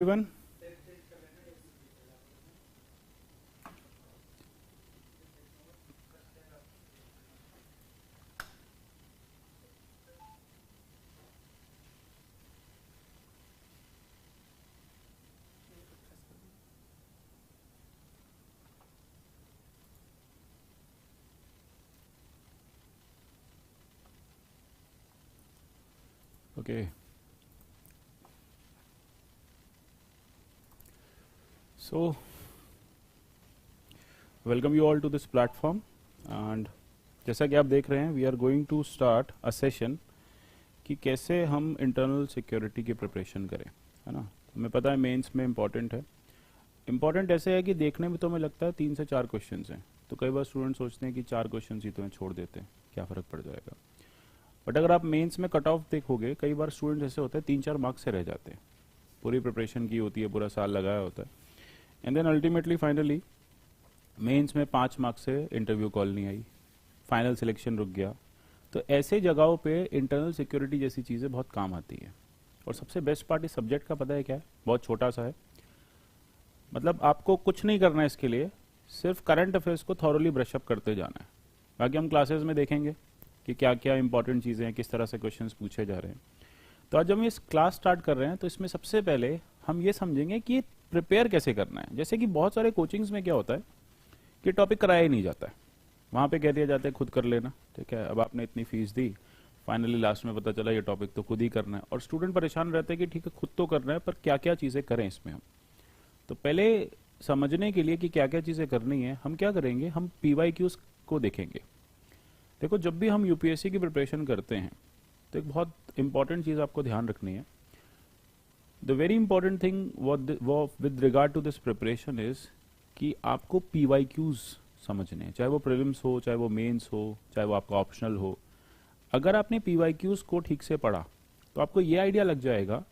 everyone. Okay. So, welcome you all to this platform and जैसा कि आप देख रहे हैं we are going to start a session कि कैसे हम इंटरनल सिक्योरिटी की प्रिपरेशन करें, है ना। हमें पता है मेंस में इम्पॉर्टेंट है। इम्पॉर्टेंट ऐसे है कि देखने में तो हमें लगता है 3 से 4 क्वेश्चन हैं, तो कई बार स्टूडेंट सोचते हैं कि 4 क्वेश्चन ही तुम्हें छोड़ देते हैं, क्या फ़र्क पड़ जाएगा। बट अगर आप मेंस में कट ऑफ देखोगे, कई बार स्टूडेंट ऐसे होते हैं 3-4 मार्क्स से रह जाते हैं। पूरी प्रिपरेशन की होती है, पूरा साल लगाया होता है, and then ultimately finally mains में 5 मार्क्स से इंटरव्यू कॉल नहीं आई, फाइनल सिलेक्शन रुक गया। तो ऐसे जगहों पे इंटरनल सिक्योरिटी जैसी चीज़ें बहुत काम आती है। और सबसे बेस्ट पार्ट इस सब्जेक्ट का पता है क्या है, बहुत छोटा सा है। मतलब आपको कुछ नहीं करना है इसके लिए, सिर्फ करंट अफेयर्स को थॉरली ब्रशअप करते जाना है। बाकी हम क्लासेस में देखेंगे कि क्या क्या इंपॉर्टेंट चीज़ें हैं, किस तरह से क्वेश्चंस पूछे जा रहे हैं। तो आज हम इस क्लास स्टार्ट कर रहे हैं, तो इसमें सबसे पहले हम ये समझेंगे कि प्रिपेयर कैसे करना है। जैसे कि बहुत सारे कोचिंग्स में क्या होता है कि टॉपिक कराया ही नहीं जाता है, वहाँ पे कह दिया जाता है खुद कर लेना, ठीक है। अब आपने इतनी फीस दी, फाइनली लास्ट में पता चला ये टॉपिक तो खुद ही करना है, और स्टूडेंट परेशान रहते हैं कि ठीक है खुद तो करना है पर क्या क्या चीज़ें करें इसमें हम। तो पहले समझने के लिए कि क्या क्या चीज़ें करनी है, हम क्या करेंगे, हम PYQs को देखेंगे। देखो, जब भी हम यूपीएससी की प्रिपरेशन करते हैं तो एक बहुत इंपॉर्टेंट चीज़ आपको ध्यान रखनी है। द वेरी इंपॉर्टेंट थिंग वो with regard to this preparation is कि आपको PYQs समझने हैं, चाहे वो प्रीलिम्स हो, चाहे वो मेंस हो, चाहे वो आपका ऑप्शनल हो। अगर आपने PYQs को ठीक से पढ़ा तो आपको ये आइडिया लग जाएगा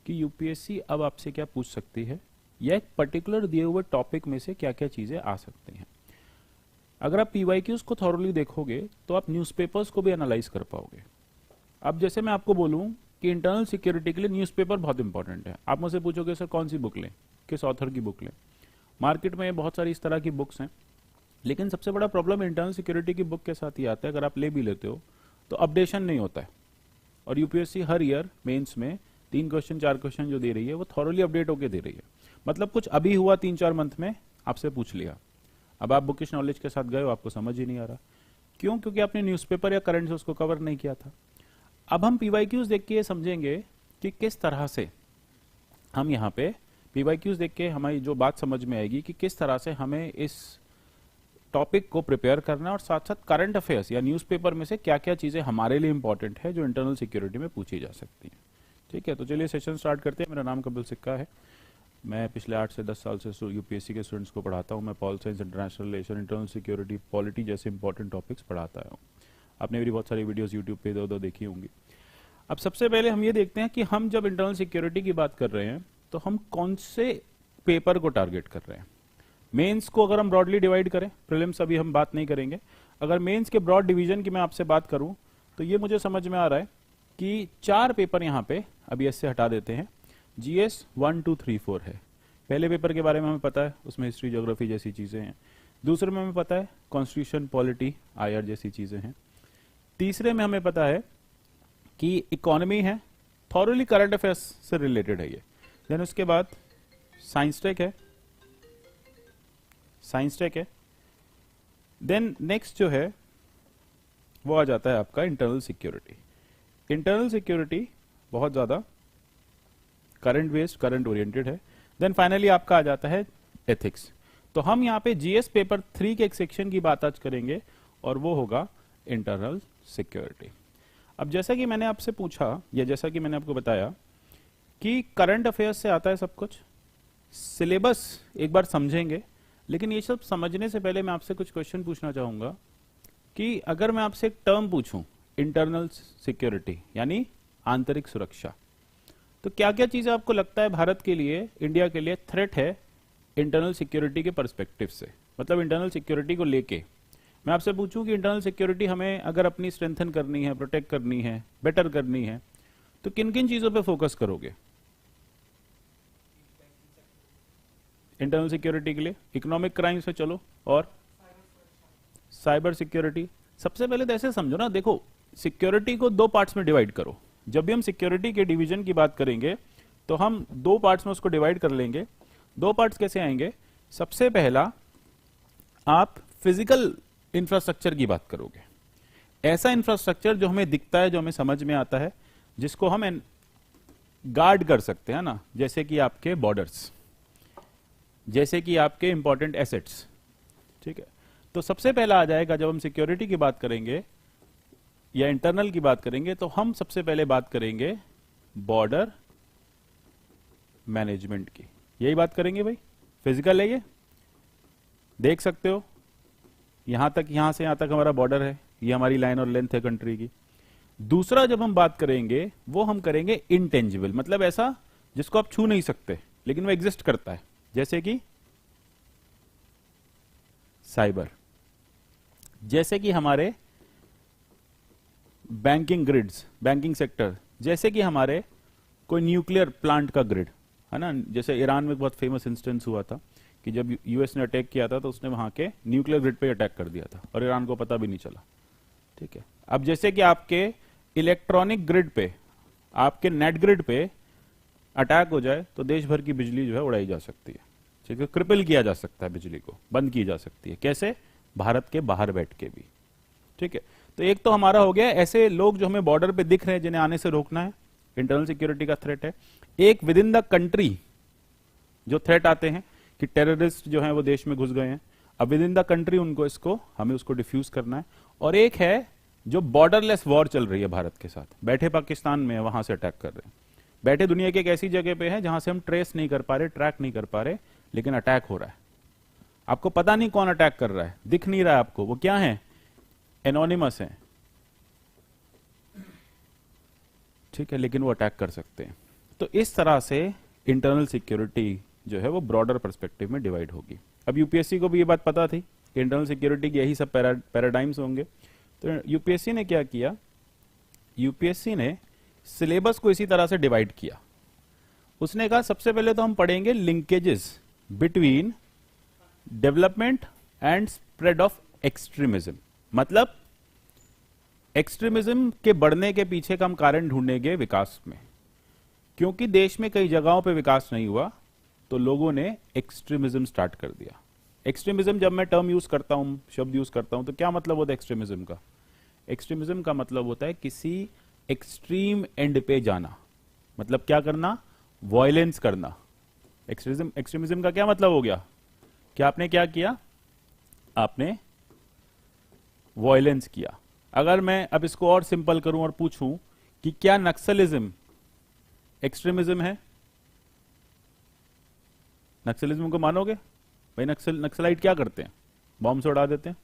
कि यूपीएससी अब आपसे क्या पूछ सकती है, या एक पर्टिकुलर दिए हुए टॉपिक में से क्या क्या चीज़ें आ सकती हैं। अगर आप PYQs को थॉरली देखोगे तो आप न्यूज़पेपर्स को भी एनालाइज कर पाओगे। अब जैसे मैं आपको बोलूं कि इंटरनल सिक्योरिटी के लिए न्यूज़पेपर बहुत इंपॉर्टेंट है, आप मुझसे पूछोगे सर कौन सी बुक लें, किस ऑथर की बुक लें। मार्केट में बहुत सारी इस तरह की बुक्स हैं, लेकिन सबसे बड़ा प्रॉब्लम इंटरनल सिक्योरिटी की बुक के साथ ही आता है, अगर आप ले भी लेते हो तो अपडेशन नहीं होता है। और यूपीएससी हर ईयर मेंस में 3 क्वेश्चन 4 क्वेश्चन जो दे रही है वो थॉरली अपडेट होकर दे रही है। मतलब कुछ अभी हुआ 3-4 मंथ में आपसे पूछ लिया, अब आप बुकिश नॉलेज के साथ गए हो, आपको समझ ही नहीं आ रहा। क्यों? क्योंकि आपने न्यूज़पेपर या करंट से उसको कवर नहीं किया था। अब हम PYQs देख के ये समझेंगे कि किस तरह से हम यहाँ पे PYQs देख के हमारी जो बात समझ में आएगी कि किस तरह से हमें इस टॉपिक को प्रिपेयर करना है, और साथ साथ करंट अफेयर्स या न्यूज़पेपर में से क्या क्या चीज़ें हमारे लिए इंपॉर्टेंट है जो इंटरनल सिक्योरिटी में पूछी जा सकती हैं। ठीक है, तो चलिए सेशन स्टार्ट करते हैं। मेरा नाम कपिल सिक्का है, मैं पिछले 8 से 10 साल से यूपीएससी के स्टूडेंट्स को पढ़ाता हूँ। मैं pol science, international relation, internal security, polity जैसे इंपॉर्टेंट टॉपिक्स पढ़ाता हूँ। आपने मेरी बहुत सारी वीडियोस यूट्यूब पे इधर उधर देखी होंगी। अब सबसे पहले हम ये देखते हैं कि हम जब इंटरनल सिक्योरिटी की बात कर रहे हैं तो हम कौन से पेपर को टारगेट कर रहे हैं। मेंस को अगर हम ब्रॉडली डिवाइड करें, प्रीलिम्स अभी हम बात नहीं करेंगे, अगर मेंस के ब्रॉड डिवीजन की मैं आपसे बात करूं तो ये मुझे समझ में आ रहा है कि 4 पेपर यहाँ पे अभी इससे हटा देते हैं। GS 1, 2, 3, 4 है। पहले पेपर के बारे में हमें पता है, उसमें हिस्ट्री, ज्योग्राफी जैसी चीजें हैं। दूसरे में हमें पता है कॉन्स्टिट्यूशन, पॉलिटी, IR जैसी चीजें हैं। तीसरे में हमें पता है कि इकोनॉमी है, थॉरली करंट अफेयर्स से रिलेटेड है ये। देन उसके बाद साइंस टेक है, देन नेक्स्ट जो है वो आ जाता है आपका इंटरनल सिक्योरिटी। इंटरनल सिक्योरिटी बहुत ज्यादा करंट बेस्ड, करंट ओरिएंटेड है। देन फाइनली आपका आ जाता है एथिक्स। तो हम यहाँ पे GS पेपर 3 के एक सेक्शन की बात आज करेंगे और वो होगा इंटरनल सिक्योरिटी। अब जैसा कि मैंने आपसे पूछा, या जैसा कि मैंने आपको बताया कि करंट अफेयर्स से आता है सब कुछ, सिलेबस एक बार समझेंगे, लेकिन ये सब समझने से पहले मैं आपसे कुछ क्वेश्चन पूछना चाहूंगा कि अगर मैं आपसे एक टर्म पूछूं इंटरनल सिक्योरिटी यानी आंतरिक सुरक्षा, तो क्या क्या चीजें आपको लगता है भारत के लिए, इंडिया के लिए थ्रेट है इंटरनल सिक्योरिटी के पर्सपेक्टिव से। मतलब इंटरनल सिक्योरिटी को लेके मैं आपसे पूछूं कि इंटरनल सिक्योरिटी हमें अगर अपनी स्ट्रेंथन करनी है, प्रोटेक्ट करनी है, बेटर करनी है, तो किन किन चीजों पे फोकस करोगे? इंटरनल सिक्योरिटी के लिए, इकोनॉमिक क्राइम्स पे चलो, और साइबर सिक्योरिटी। सबसे पहले तो ऐसे समझो ना, देखो सिक्योरिटी को दो पार्ट्स में डिवाइड करो। जब भी हम सिक्योरिटी के डिवीजन की बात करेंगे तो हम दो पार्ट्स में उसको डिवाइड कर लेंगे। दो पार्ट्स कैसे आएंगे? सबसे पहला, आप फिजिकल इंफ्रास्ट्रक्चर की बात करोगे, ऐसा इंफ्रास्ट्रक्चर जो हमें दिखता है, जो हमें समझ में आता है, जिसको हम गार्ड कर सकते हैं ना, जैसे कि आपके बॉर्डर्स, जैसे कि आपके इंपॉर्टेंट एसेट्स। ठीक है, तो सबसे पहला आ जाएगा, जब हम सिक्योरिटी की बात करेंगे या इंटरनल की बात करेंगे, तो हम सबसे पहले बात करेंगे बॉर्डर मैनेजमेंट की। यही बात करेंगे भाई, फिजिकल है, ये देख सकते हो, यहां तक, यहां से यहां तक हमारा बॉर्डर है, ये हमारी लाइन और लेंथ है कंट्री की। दूसरा जब हम बात करेंगे वो हम करेंगे इनटेंजिबल, मतलब ऐसा जिसको आप छू नहीं सकते लेकिन वो एग्जिस्ट करता है, जैसे कि साइबर, जैसे कि हमारे बैंकिंग ग्रिड्स, बैंकिंग सेक्टर, जैसे कि हमारे कोई न्यूक्लियर प्लांट का ग्रिड है ना। जैसे ईरान में बहुत फेमस इंस्टेंस हुआ था कि जब यूएस ने अटैक किया था तो उसने वहां के न्यूक्लियर ग्रिड पे अटैक कर दिया था और ईरान को पता भी नहीं चला। ठीक है, अब जैसे कि आपके इलेक्ट्रॉनिक ग्रिड पे, आपके नेट ग्रिड पे अटैक हो जाए तो देश भर की बिजली जो है उड़ाई जा सकती है। ठीक है, क्रिपल किया जा सकता है, बिजली को बंद की जा सकती है। कैसे? भारत के बाहर बैठ के भी। ठीक है, तो एक तो हमारा हो गया ऐसे लोग जो हमें बॉर्डर पे दिख रहे हैं, जिन्हें आने से रोकना है, इंटरनल सिक्योरिटी का थ्रेट है। एक विद इन द कंट्री जो थ्रेट आते हैं कि टेररिस्ट जो हैं वो देश में घुस गए हैं, अब विद इन द कंट्री उनको, इसको हमें उसको डिफ्यूज करना है। और एक है जो बॉर्डरलेस वॉर चल रही है भारत के साथ, बैठे पाकिस्तान में है, वहां से अटैक कर रहे हैं, बैठे दुनिया की एक ऐसी जगह पे है जहां से हम ट्रेस नहीं कर पा रहे, ट्रैक नहीं कर पा रहे, लेकिन अटैक हो रहा है। आपको पता नहीं कौन अटैक कर रहा है, दिख नहीं रहा है आपको, वो क्या है? एनोनिमस है। ठीक है, लेकिन वो अटैक कर सकते हैं। तो इस तरह से इंटरनल सिक्योरिटी जो है वो ब्रॉडर पर्सपेक्टिव में डिवाइड होगी। अब यूपीएससी को भी ये बात पता थी कि इंटरनल सिक्योरिटी की यही सब पैराडाइम्स होंगे। तो यूपीएससी ने क्या किया? यूपीएससी ने सिलेबस को इसी तरह से डिवाइड किया। उसने कहा सबसे पहले तो हम पढ़ेंगे linkages between development and spread of extremism, मतलब एक्सट्रीमिज्म के बढ़ने के पीछे का हम कारण ढूंढेंगे विकास में। क्योंकि देश में कई जगहों पे विकास नहीं हुआ तो लोगों ने एक्सट्रीमिज्म स्टार्ट कर दिया। एक्सट्रीमिज्म जब मैं टर्म यूज करता हूं, शब्द यूज करता हूं, तो क्या मतलब होता है एक्सट्रीमिज्म का? एक्सट्रीमिज्म का मतलब होता है किसी एक्सट्रीम एंड पे जाना, मतलब क्या करना? वायलेंस करना। एक्सट्रीमिज्म का क्या मतलब हो गया? कि आपने क्या किया? आपने वायलेंस किया। अगर मैं अब इसको और सिंपल करूं और पूछूं कि क्या नक्सलिज्म एक्सट्रीमिज्म है? नक्सलिज्म को मानोगे? भाई नक्सलाइट क्या करते हैं? बॉम्ब से उड़ा देते हैं,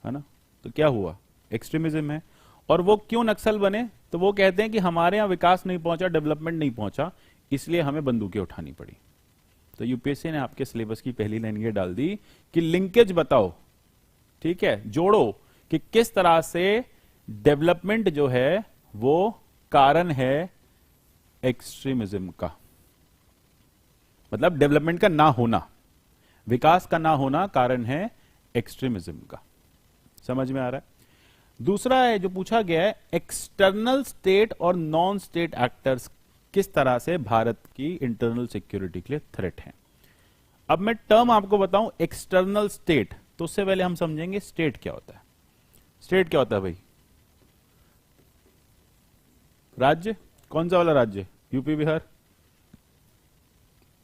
है ना? तो क्या हुआ? एक्सट्रीमिज्म है। और वो क्यों नक्सल बने? तो वो कहते हैं कि हमारे यहां विकास नहीं पहुंचा, डेवलपमेंट नहीं पहुंचा, इसलिए हमें बंदूकें उठानी पड़ी। तो यूपीएससी ने आपके सिलेबस की पहली लाइन ये डाल दी कि लिंकेज बताओ, ठीक है, जोड़ो कि किस तरह से डेवलपमेंट जो है वो कारण है एक्सट्रीमिज्म का। मतलब डेवलपमेंट का ना होना, विकास का ना होना कारण है एक्सट्रीमिज्म का। समझ में आ रहा है? दूसरा है जो पूछा गया है, एक्सटर्नल स्टेट और नॉन स्टेट एक्टर्स किस तरह से भारत की इंटरनल सिक्योरिटी के लिए थ्रेट हैं। अब मैं टर्म आपको बताऊं एक्सटर्नल स्टेट, तो उससे पहले हम समझेंगे स्टेट क्या होता है। स्टेट क्या होता है भाई? राज्य। कौन सा वाला राज्य? यूपी बिहार।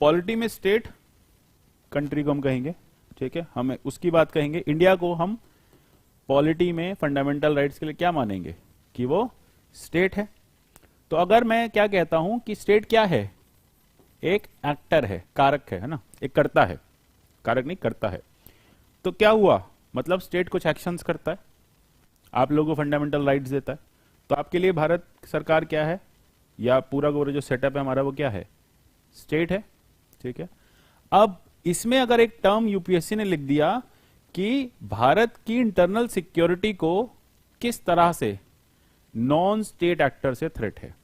पॉलिटी में स्टेट, कंट्री को हम कहेंगे, ठीक है, हमें उसकी बात कहेंगे। इंडिया को हम पॉलिटी में फंडामेंटल राइट्स के लिए क्या मानेंगे? कि वो स्टेट है। तो अगर मैं क्या कहता हूं कि स्टेट क्या है? एक एक्टर है, कारक है ना, एक करता है, कारक नहीं, करता है। तो क्या हुआ? मतलब स्टेट कुछ एक्शंस करता है, आप लोगों को फंडामेंटल राइट्स देता है। तो आपके लिए भारत सरकार क्या है, या पूरा का पूरा जो सेटअप है हमारा वो क्या है? स्टेट है। ठीक है, अब इसमें अगर एक टर्म यूपीएससी ने लिख दिया कि भारत की इंटरनल सिक्योरिटी को किस तरह से नॉन स्टेट एक्टर से थ्रेट है,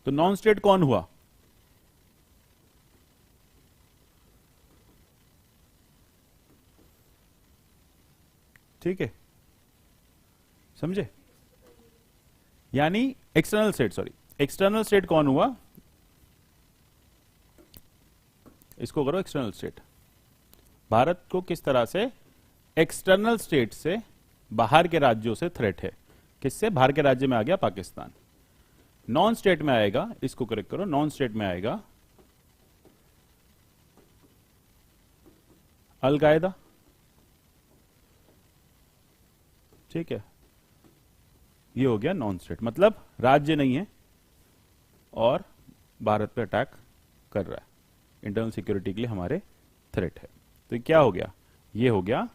तो नॉन स्टेट कौन हुआ? ठीक है, समझे? यानी external state, sorry external state कौन हुआ, इसको करो एक्सटर्नल स्टेट। भारत को किस तरह से एक्सटर्नल स्टेट से, बाहर के राज्यों से थ्रेट है, किससे? बाहर के राज्य में आ गया पाकिस्तान। नॉन स्टेट में आएगा, इसको करेक्ट करो, नॉन स्टेट में आएगा अल-कायदा, ठीक है, ये हो गया नॉन स्टेट, मतलब राज्य नहीं है और भारत पे अटैक कर रहा है, इंटरनल सिक्योरिटी के लिए हमारे थ्रेट है। तो क्या हो गया? ये हो गया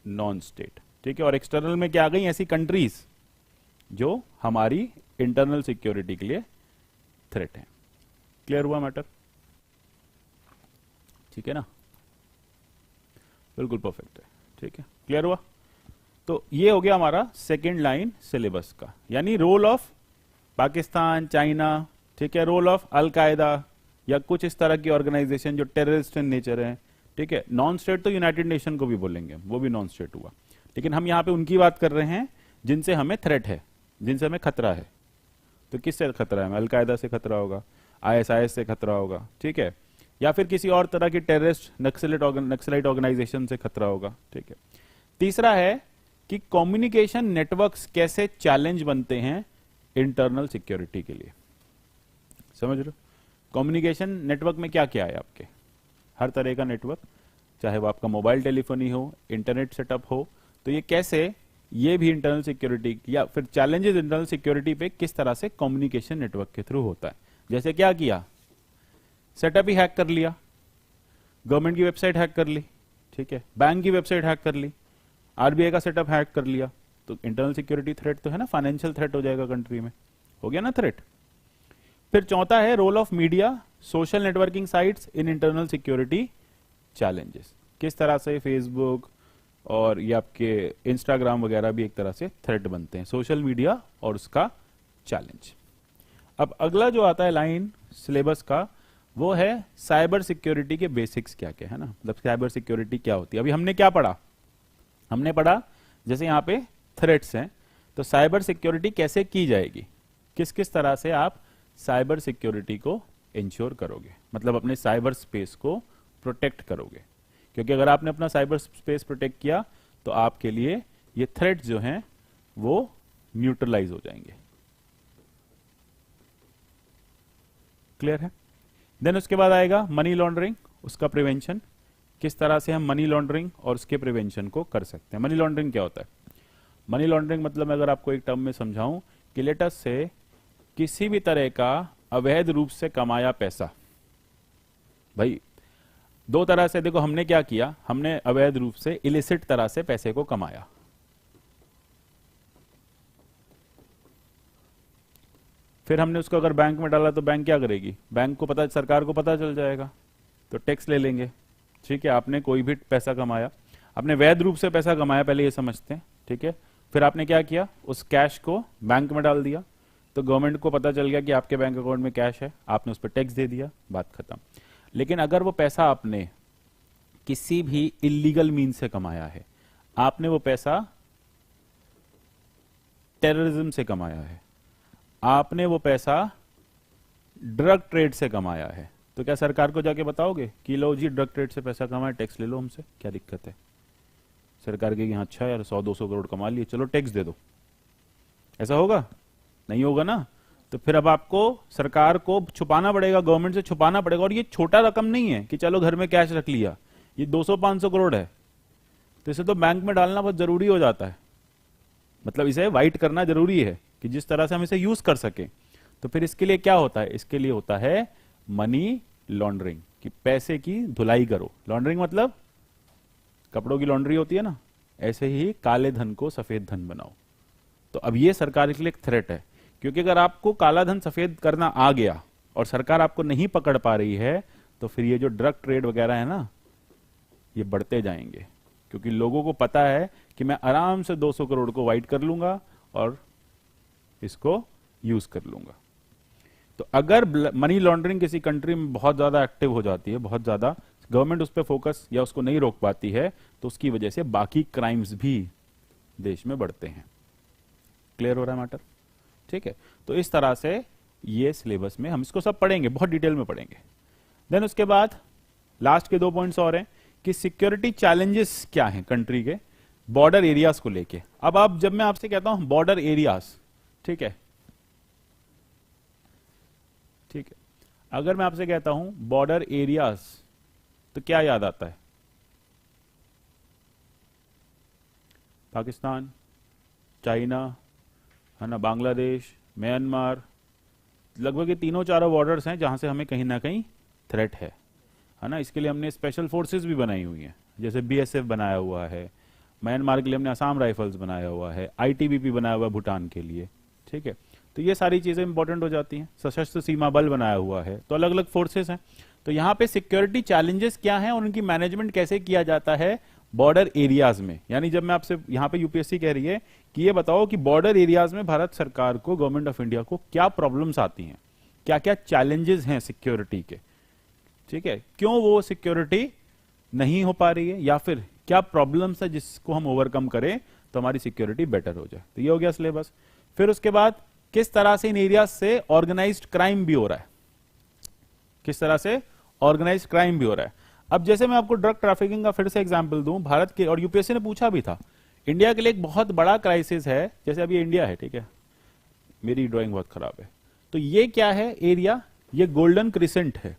नॉन स्टेट, ठीक है। और एक्सटर्नल में क्या आ गई? ऐसी कंट्रीज जो हमारी इंटरनल सिक्योरिटी के लिए थ्रेट है। क्लियर हुआ मैटर? ठीक है ना, बिल्कुल परफेक्ट है, ठीक है, क्लियर हुआ? तो ये हो गया हमारा सेकेंड लाइन सिलेबस का, यानी रोल ऑफ पाकिस्तान, चाइना, ठीक है, रोल ऑफ अल-कायदा या कुछ इस तरह की ऑर्गेनाइजेशन जो टेररिस्ट इन नेचर है, ठीक है। नॉन स्टेट तो यूनाइटेड नेशन को भी बोलेंगे, वो भी नॉन स्टेट हुआ, लेकिन हम यहां पे उनकी बात कर रहे हैं जिनसे हमें थ्रेट है, जिनसे हमें खतरा है। तो किससे खतरा है? अल-कायदा से खतरा होगा, आईएसआईएस से खतरा होगा, ठीक है, या फिर किसी और तरह की टेररिस्ट नक्सलाइट ऑर्गेनाइजेशन से खतरा होगा, ठीक है। तीसरा है कि कम्युनिकेशन नेटवर्क्स कैसे चैलेंज बनते हैं इंटरनल सिक्योरिटी के लिए। समझ रहे हो? कम्युनिकेशन नेटवर्क में क्या क्या है आपके? हर तरह का नेटवर्क, चाहे वो आपका मोबाइल टेलीफोनी हो, इंटरनेट सेटअप हो, तो ये कैसे, ये भी इंटरनल सिक्योरिटी या फिर चैलेंजेस इंटरनल सिक्योरिटी पे किस तरह से कम्युनिकेशन नेटवर्क के थ्रू होता है। जैसे क्या किया, सेटअप ही हैक कर लिया, गवर्नमेंट की वेबसाइट हैक कर ली, ठीक है, बैंक की वेबसाइट हैक कर ली, आरबीआई का सेटअप हैक कर लिया, तो इंटरनल सिक्योरिटी थ्रेट तो है ना, फाइनेंशियल थ्रेट हो जाएगा कंट्री में, हो गया ना थ्रेट। फिर चौथा है role of media, social networking sites in internal security challenges. किस तरह से फेसबुक और ये आपके इंस्टाग्राम वगैरह भी एक तरह से थ्रेट बनते हैं, सोशल मीडिया और उसका चैलेंज। अब अगला जो आता है लाइन सिलेबस का, वो है साइबर सिक्योरिटी के बेसिक्स क्या क्या है ना, मतलब साइबर सिक्योरिटी क्या होती है। अभी हमने क्या पढ़ा? हमने पढ़ा जैसे यहाँ पे थ्रेट्स हैं, तो साइबर सिक्योरिटी कैसे की जाएगी, किस किस तरह से आप साइबर सिक्योरिटी को इंश्योर करोगे, मतलब अपने साइबर स्पेस को प्रोटेक्ट करोगे। क्योंकि अगर आपने अपना साइबर स्पेस प्रोटेक्ट किया तो आपके लिए ये थ्रेट जो हैं वो न्यूट्रलाइज हो जाएंगे। क्लियर है? देन उसके बाद आएगा मनी लॉन्ड्रिंग, उसका प्रिवेंशन, किस तरह से हम मनी लॉन्ड्रिंग और उसके प्रिवेंशन को कर सकते हैं। मनी लॉन्ड्रिंग क्या होता है? मनी लॉन्ड्रिंग मतलब मैं अगर आपको एक टर्म में समझाऊं कि लेटस से किसी भी तरह का अवैध रूप से कमाया पैसा, भाई दो तरह से देखो, हमने क्या किया, हमने अवैध रूप से इलिसिट तरह से पैसे को कमाया, फिर हमने उसको अगर बैंक में डाला तो बैंक क्या करेगी, बैंक को पता, सरकार को पता चल जाएगा तो टैक्स ले लेंगे, ठीक है। आपने कोई भी पैसा कमाया, आपने वैध रूप से पैसा कमाया, पहले ये समझते हैं, ठीक है। फिर आपने क्या किया, उस कैश को बैंक में डाल दिया, तो गवर्नमेंट को पता चल गया कि आपके बैंक अकाउंट में कैश है, आपने उस पर टैक्स दे दिया, बात खत्म। लेकिन अगर वो पैसा आपने किसी भी इलीगल मीन से कमाया है, आपने वो पैसा टेररिज्म से कमाया है, आपने वो पैसा ड्रग ट्रेड से कमाया है, तो क्या सरकार को जाके बताओगे कि लो जी ड्रग ट्रेड से पैसा कमाया, टैक्स ले लो हमसे, क्या दिक्कत है? सरकार के यहाँ अच्छा यार 100-200 करोड़ कमा लिए, चलो टैक्स दे दो, ऐसा होगा? नहीं होगा ना। तो फिर अब आपको सरकार को छुपाना पड़ेगा, गवर्नमेंट से छुपाना पड़ेगा, और ये छोटा रकम नहीं है कि चलो घर में कैश रख लिया, ये 200-500 करोड़ है, तो इसे तो बैंक में डालना बहुत जरूरी हो जाता है, मतलब इसे वाइट करना जरूरी है कि जिस तरह से हम इसे यूज कर सके। तो फिर इसके लिए क्या होता है? इसके लिए होता है मनी लॉन्ड्रिंग, कि पैसे की धुलाई करो। लॉन्ड्रिंग मतलब कपड़ों की लॉन्ड्री होती है ना, ऐसे ही काले धन को सफेद धन बनाओ। तो अब ये सरकार के लिए एक थ्रेट है, क्योंकि अगर आपको काला धन सफेद करना आ गया और सरकार आपको नहीं पकड़ पा रही है, तो फिर ये जो ड्रग ट्रेड वगैरह है ना, ये बढ़ते जाएंगे, क्योंकि लोगों को पता है कि मैं आराम से 200 करोड़ को वाइट कर लूंगा और इसको यूज कर लूंगा। तो अगर मनी लॉन्ड्रिंग किसी कंट्री में बहुत ज्यादा एक्टिव हो जाती है, बहुत ज्यादा गवर्नमेंट उस पर फोकस या उसको नहीं रोक पाती है तो उसकी वजह से बाकी क्राइम्स भी देश में बढ़ते हैं। क्लियर हो रहा है मैटर? ठीक है, तो इस तरह से ये सिलेबस में हम इसको सब पढ़ेंगे, बहुत डिटेल में पढ़ेंगे। देन उसके बाद लास्ट के 2 पॉइंट्स और हैं कि सिक्योरिटी चैलेंजेस क्या हैं कंट्री के बॉर्डर एरियाज को लेके। अब आप, जब मैं आपसे कहता हूं बॉर्डर एरियाज, ठीक है, ठीक है, अगर मैं आपसे कहता हूं बॉर्डर एरियाज तो क्या याद आता है? पाकिस्तान, चाइना, है ना, बांग्लादेश, म्यांमार, लगभग ये तीनों चारों बॉर्डर्स हैं जहां से हमें कहीं ना कहीं थ्रेट है ना। इसके लिए हमने स्पेशल फोर्सेस भी बनाई हुई हैं, जैसे बीएसएफ बनाया हुआ है, म्यांमार के लिए हमने असम राइफल्स बनाया हुआ है, आईटीबीपी बनाया हुआ है भूटान के लिए, ठीक है। तो ये सारी चीजें इंपॉर्टेंट हो जाती हैं। सशस्त्र सीमा बल बनाया हुआ है, तो अलग अलग फोर्सेस हैं। तो यहाँ पे सिक्योरिटी चैलेंजेस क्या हैं और उनकी मैनेजमेंट कैसे किया जाता है बॉर्डर एरियाज में। यानी जब मैं आपसे, यहाँ पे यूपीएससी कह रही है कि ये बताओ कि बॉर्डर एरियाज में भारत सरकार को, गवर्नमेंट ऑफ इंडिया को क्या प्रॉब्लम्स आती हैं, क्या क्या चैलेंजेस हैं सिक्योरिटी के, ठीक है, क्यों वो सिक्योरिटी नहीं हो पा रही है, या फिर क्या प्रॉब्लम्स है जिसको हम ओवरकम करें तो हमारी सिक्योरिटी बेटर हो जाए। तो ये हो गया सिलेबस। फिर उसके बाद किस तरह से इन एरिया से ऑर्गेनाइज्ड क्राइम भी हो रहा है, किस तरह से ऑर्गेनाइज्ड क्राइम भी हो रहा है। अब जैसे मैं आपको ड्रग ट्रैफिकिंग का फिर से एग्जांपल दूं, भारत के, और यूपीएससी ने पूछा भी था, इंडिया के लिए एक बहुत बड़ा क्राइसिस है, जैसे अभी इंडिया है, ठीक है, मेरी ड्राइंग बहुत खराब है, तो ये क्या है एरिया, ये गोल्डन क्रिसेंट है,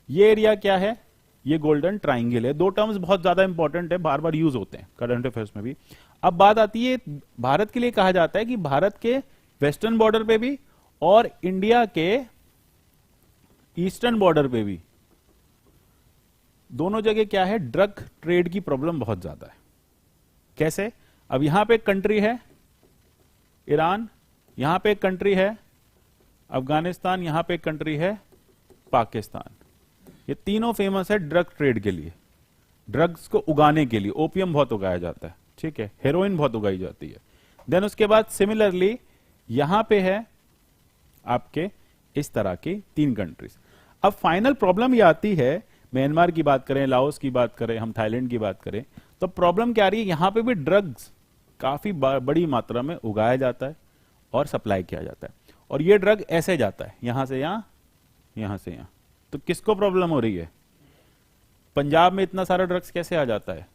ये एरिया क्या है, ये गोल्डन ट्राइंगल है। दो टर्म्स बहुत ज्यादा इंपॉर्टेंट है, बार बार यूज होते हैं करंट अफेयर्स में भी। अब बात आती है, भारत के लिए कहा जाता है कि भारत के वेस्टर्न बॉर्डर पे भी और इंडिया के ईस्टर्न बॉर्डर पे भी, दोनों जगह क्या है, ड्रग ट्रेड की प्रॉब्लम बहुत ज्यादा है। कैसे? अब यहां पे एक कंट्री है ईरान, यहां पे एक कंट्री है अफगानिस्तान, यहां पे एक कंट्री है पाकिस्तान। ये तीनों फेमस है ड्रग ट्रेड के लिए, ड्रग्स को उगाने के लिए। ओपियम बहुत उगाया जाता है, ठीक है, हेरोइन बहुत उगाई जाती है। देन उसके बाद सिमिलरली यहां पे है आपके इस तरह की 3 कंट्रीज। अब फाइनल प्रॉब्लम ये आती है, म्यांमार की बात करें, लाओस की बात करें, हम थाईलैंड की बात करें, तो प्रॉब्लम क्या आ रही है, यहां पे भी ड्रग्स काफी बड़ी मात्रा में उगाया जाता है और सप्लाई किया जाता है, और ये ड्रग ऐसे जाता है यहां से यहां, यहां से यहां। तो किसको प्रॉब्लम हो रही है? पंजाब में इतना सारा ड्रग्स कैसे आ जाता है,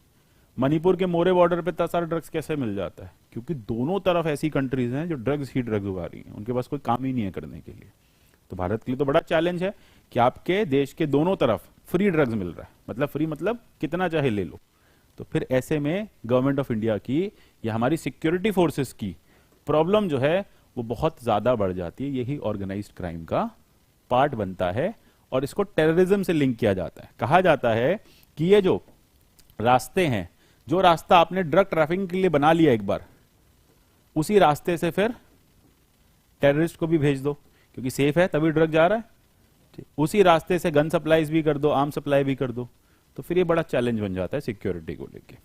मणिपुर के मोरे बॉर्डर पे इतना सारा ड्रग्स कैसे मिल जाता है? क्योंकि दोनों तरफ ऐसी कंट्रीज हैं जो ड्रग्स ही ड्रग्स उगा रही हैं, उनके पास कोई काम ही नहीं है करने के लिए। तो भारत के लिए तो बड़ा चैलेंज है कि आपके देश के दोनों तरफ फ्री ड्रग्स मिल रहा है, मतलब फ्री मतलब कितना चाहे ले लो। तो फिर ऐसे में गवर्नमेंट ऑफ इंडिया की या हमारी सिक्योरिटी फोर्सेस की प्रॉब्लम जो है वो बहुत ज्यादा बढ़ जाती है। यही ऑर्गेनाइज्ड क्राइम का पार्ट बनता है और इसको टेररिज्म से लिंक किया जाता है। कहा जाता है कि ये जो रास्ते हैं, जो रास्ता आपने ड्रग ट्रैफिकिंग के लिए बना लिया एक बार, उसी रास्ते से फिर टेररिस्ट को भी भेज दो, क्योंकि सेफ है तभी ड्रग जा रहा है। उसी रास्ते से गन सप्लाईज भी कर दो, आर्म सप्लाई भी कर दो, तो फिर ये बड़ा चैलेंज बन जाता है सिक्योरिटी को लेके।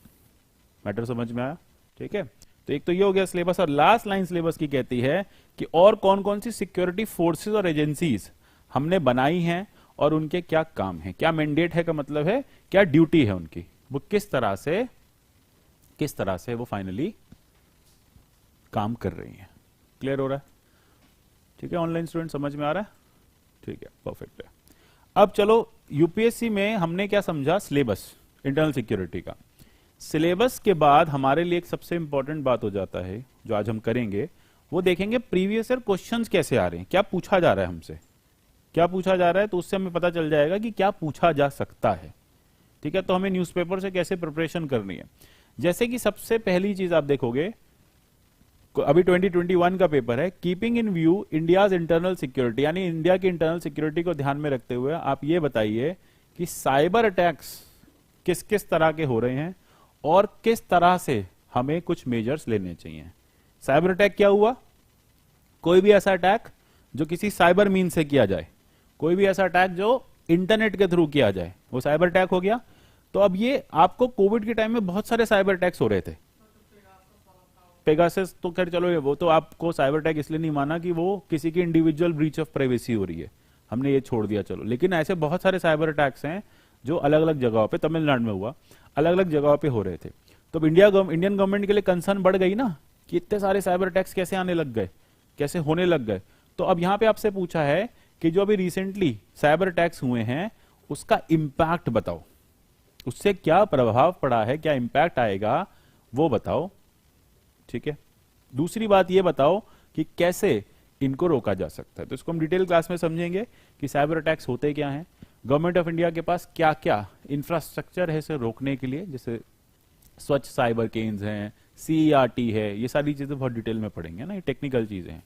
मैटर समझ में आया? ठीक है, तो एक तो ये हो गया सिलेबस। और लास्ट लाइन सिलेबस की कहती है कि और कौन कौन सी सिक्योरिटी फोर्सेस और एजेंसीज हमने बनाई हैं और उनके क्या काम है, क्या मैंडेट है, का मतलब है क्या ड्यूटी है उनकी, वो किस तरह से वो फाइनली काम कर रही हैं। क्लियर हो रहा है? ठीक है, ऑनलाइन स्टूडेंट समझ में आ रहा है? ठीक है, परफेक्ट है। अब चलो यूपीएससी में हमने क्या समझा, सिलेबस इंटरनल सिक्योरिटी का। सिलेबस के बाद हमारे लिए एक सबसे इंपॉर्टेंट बात हो जाता है जो आज हम करेंगे, वो देखेंगे प्रीवियस ईयर क्वेश्चंस कैसे आ रहे हैं, क्या पूछा जा रहा है हमसे, क्या पूछा जा रहा है, तो उससे हमें पता चल जाएगा कि क्या पूछा जा सकता है। ठीक है, तो हमें न्यूज़पेपर से कैसे प्रिपरेशन करनी है। जैसे कि सबसे पहली चीज आप देखोगे, अभी 2021 का पेपर है, keeping in view India's internal security, यानी इंडिया की इंटरनल सिक्योरिटी को ध्यान में रखते हुए आप ये बताइए कि साइबर अटैक्स किस किस तरह के हो रहे हैं और किस तरह से हमें कुछ मेजर्स लेने चाहिए। साइबर अटैक क्या हुआ? कोई भी ऐसा अटैक जो किसी साइबर मीन से किया जाए, कोई भी ऐसा अटैक जो इंटरनेट के थ्रू किया जाए, वो साइबर अटैक हो गया। तो अब ये आपको कोविड के टाइम में बहुत सारे साइबर अटैक्स हो रहे थे। पेगासस तो खैर चलो, वो तो आपको साइबर अटैक इसलिए नहीं माना कि वो किसी की इंडिविजुअल ब्रीच ऑफ प्राइवेसी हो रही है, हमने ये छोड़ दिया, चलो। लेकिन ऐसे बहुत सारे साइबर अटैक्स हैं जो अलग अलग जगहों पे, तमिलनाडु में हुआ, अलग अलग जगहों पे हो रहे थे। तो अब इंडियन गवर्नमेंट के लिए कंसर्न बढ़ गई ना कि इतने सारे साइबर अटैक्स कैसे आने लग गए, कैसे होने लग गए। तो अब यहां पे आपसे पूछा है कि जो अभी रिसेंटली साइबर अटैक्स हुए हैं उसका इंपैक्ट बताओ, उससे क्या प्रभाव पड़ा है, क्या इंपैक्ट आएगा वो बताओ। ठीक है, दूसरी बात ये बताओ कि कैसे इनको रोका जा सकता है। तो इसको हम डिटेल क्लास में समझेंगे कि साइबर अटैक्स होते क्या हैं, गवर्नमेंट ऑफ इंडिया के पास क्या क्या इंफ्रास्ट्रक्चर है इसे रोकने के लिए, जैसे स्वच्छ साइबर केन्स हैं, CERT है, ये सारी चीजें बहुत डिटेल में पढ़ेंगे ना, ये टेक्निकल चीजें हैं।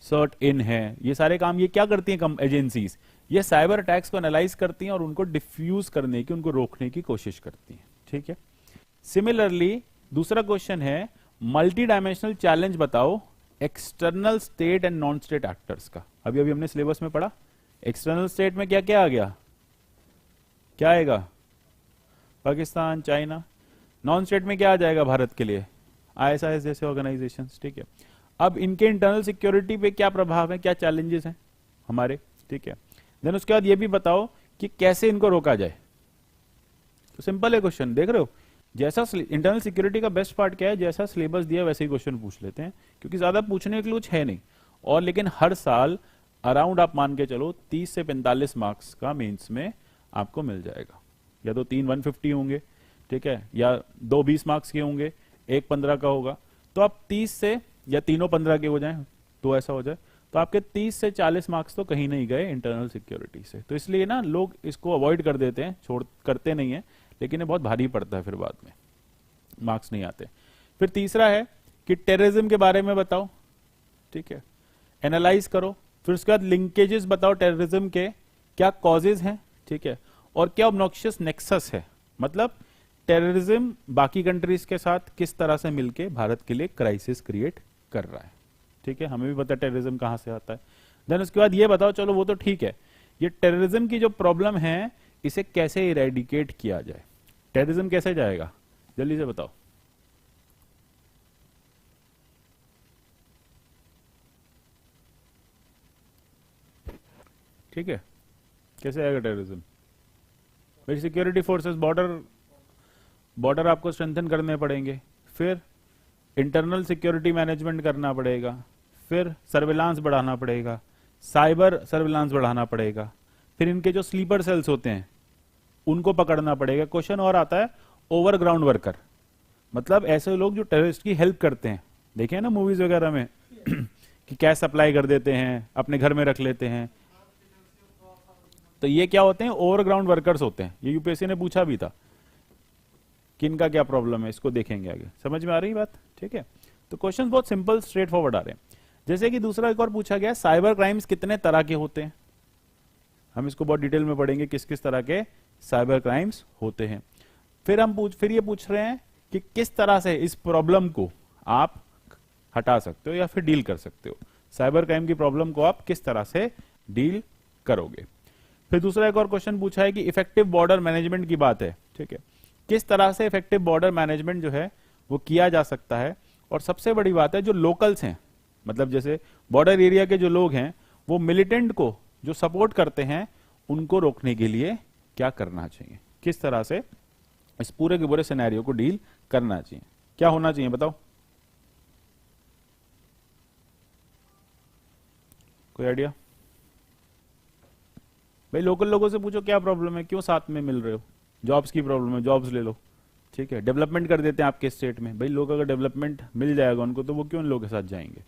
सर्ट इन है, ये सारे काम ये क्या करती हैं एजेंसीज, ये साइबर अटैक्स को एनालाइज करती हैं और उनको डिफ्यूज करने की, उनको रोकने की कोशिश करती हैं। ठीक है, सिमिलरली दूसरा क्वेश्चन है मल्टी डायमेंशनल चैलेंज बताओ external state and non state actors का। अभी अभी हमने सिलेबस में पढ़ा, एक्सटर्नल स्टेट में क्या क्या आ गया, क्या आएगा, पाकिस्तान, चाइना। नॉन स्टेट में क्या आ जाएगा भारत के लिए, ISIS जैसे ऑर्गेनाइजेशंस। ठीक है, अब इनके इंटरनल सिक्योरिटी पे क्या प्रभाव है, क्या चैलेंजेस हैं हमारे। ठीक है, देन उसके बाद ये भी बताओ कि कैसे इनको रोका जाए। तो सिंपल है क्वेश्चन, देख रहे हो, जैसा इंटरनल सिक्योरिटी का बेस्ट पार्ट क्या है, जैसा सिलेबस दिया वैसे ही क्वेश्चन पूछ लेते हैं, क्योंकि ज्यादा पूछने के लिए कुछ है नहीं। और लेकिन हर साल अराउंड आप मान के चलो 30 से 45 मार्क्स का मेंस में आपको मिल जाएगा, या तो 3 150 होंगे, ठीक है, या 2 20 मार्क्स के होंगे, 1 15 का होगा। तो आप 30 से, या तीनों 15 के हो जाए तो ऐसा हो जाए, तो आपके 30 से 40 मार्क्स तो कहीं नहीं गए इंटरनल सिक्योरिटी से। तो इसलिए ना लोग इसको अवॉइड कर देते हैं, छोड़ करते नहीं है, लेकिन ये बहुत भारी पड़ता है, फिर बाद में मार्क्स नहीं आते। फिर तीसरा है कि टेररिज्म के बारे में बताओ, ठीक है, एनालाइज करो। फिर उसके बाद लिंकेजेस बताओ टेररिज्म के, क्या कॉजेज हैं, ठीक है, और क्या ऑब्नॉक्शियस नेक्सस है, मतलब टेररिज्म बाकी कंट्रीज के साथ किस तरह से मिलके भारत के लिए क्राइसिस क्रिएट कर रहा है। ठीक है, हमें भी पता है टेररिज्म कहां से आता है। देन उसके बाद ये बताओ, चलो वो तो ठीक है, ये टेररिज्म की जो प्रॉब्लम है इसे कैसे इरेडिकेट किया जाए, टेररिज्म कैसे जाएगा, जल्दी से बताओ। ठीक है, कैसे आएगा टेररिज्म, भाई सिक्योरिटी फोर्सेस, बॉर्डर आपको स्ट्रेंथन करने पड़ेंगे, फिर इंटरनल सिक्योरिटी मैनेजमेंट करना पड़ेगा, फिर सर्विलांस बढ़ाना पड़ेगा, साइबर सर्विलांस बढ़ाना पड़ेगा, फिर इनके जो स्लीपर सेल्स होते हैं उनको पकड़ना पड़ेगा। क्वेश्चन और आता है ओवरग्राउंड वर्कर, मतलब ऐसे लोग जो टेररिस्ट की हेल्प करते हैं, देखे ना मूवीज वगैरह में कि कैश सप्लाई कर देते हैं, अपने घर में रख लेते हैं, तो ये क्या होते हैं, ओवरग्राउंड वर्कर्स होते हैं। ये यूपीएससी ने पूछा भी था कि इनका क्या प्रॉब्लम है, इसको देखेंगे आगे, समझ में आ रही बात। ठीक है, तो क्वेश्चन बहुत सिंपल स्ट्रेट फॉरवर्ड आ रहे हैं। जैसे कि दूसरा एक और पूछा गया, साइबर क्राइम्स कितने तरह के होते हैं, हम इसको बहुत डिटेल में पढ़ेंगे किस किस तरह के साइबर क्राइम्स होते हैं। फिर ये पूछ रहे हैं कि किस तरह से इस प्रॉब्लम को आप हटा सकते हो या फिर डील कर सकते हो, साइबर क्राइम की प्रॉब्लम को आप किस तरह से डील करोगे। फिर दूसरा एक और क्वेश्चन पूछा है कि इफेक्टिव बॉर्डर मैनेजमेंट की बात है, ठीक है, किस तरह से इफेक्टिव बॉर्डर मैनेजमेंट जो है वो किया जा सकता है। और सबसे बड़ी बात है जो लोकल्स हैं, मतलब जैसे बॉर्डर एरिया के जो लोग हैं वो मिलिटेंट को जो सपोर्ट करते हैं उनको रोकने के लिए क्या करना चाहिए, किस तरह से इस पूरे के पूरे सिनेरियो को डील करना चाहिए, क्या होना चाहिए बताओ, कोई आइडिया। भाई लोकल लोगों से पूछो क्या प्रॉब्लम है, क्यों साथ में मिल रहे हो, जॉब्स की प्रॉब्लम है, जॉब्स ले लो, ठीक है, डेवलपमेंट कर देते हैं आपके स्टेट में, भाई लोग अगर डेवलपमेंट मिल जाएगा उनको तो वो क्यों इन लोगों के साथ जाएंगे।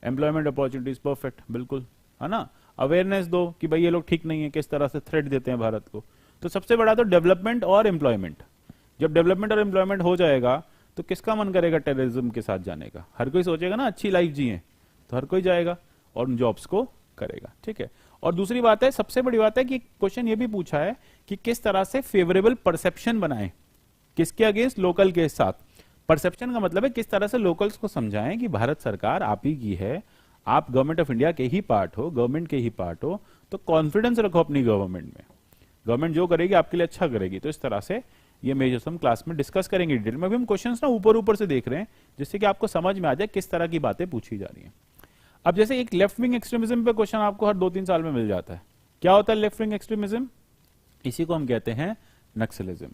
एम्प्लॉयमेंट अपॉर्चुनिटीज परफेक्ट, बिल्कुल, है ना, अवेयरनेस दो कि भाई ये लोग ठीक नहीं है, किस तरह से थ्रेट देते हैं भारत को। तो सबसे बड़ा तो डेवलपमेंट और एम्प्लॉयमेंट, जब डेवलपमेंट और एम्प्लॉयमेंट हो जाएगा तो किसका मन करेगा टेररिज्म के साथ जाने का, हर कोई सोचेगा ना अच्छी लाइफ जिए, तो हर कोई जाएगा और उन जॉब्स को करेगा। ठीक है, और दूसरी बात है, सबसे बड़ी बात है कि क्वेश्चन ये भी पूछा है कि किस तरह से फेवरेबल परसेप्शन बनाएं, किसके अगेंस्ट, लोकल के साथ। परसेप्शन का मतलब है किस तरह से लोकल्स को समझाएं कि भारत सरकार आप ही की है, आप गवर्नमेंट ऑफ इंडिया के ही पार्ट हो, गवर्नमेंट के ही पार्ट हो, तो कॉन्फिडेंस रखो अपनी गवर्नमेंट में, गवर्नमेंट जो करेगी आपके लिए अच्छा करेगी। तो इस तरह से ये मेजर्स हम क्लास में डिस्कस करेंगे डिटेल में। अभी हम क्वेश्चंस ना ऊपर ऊपर से देख रहे हैं जिससे कि आपको समझ में आ जाए किस तरह की बातें पूछी जा रही हैं। अब जैसे एक लेफ्ट विंग एक्सट्रीमिज्म पे क्वेश्चन आपको हर 2-3 साल में मिल जाता है। क्या होता है लेफ्ट विंग एक्सट्रीमिज्म? इसी को हम कहते हैं नक्सलिज्म।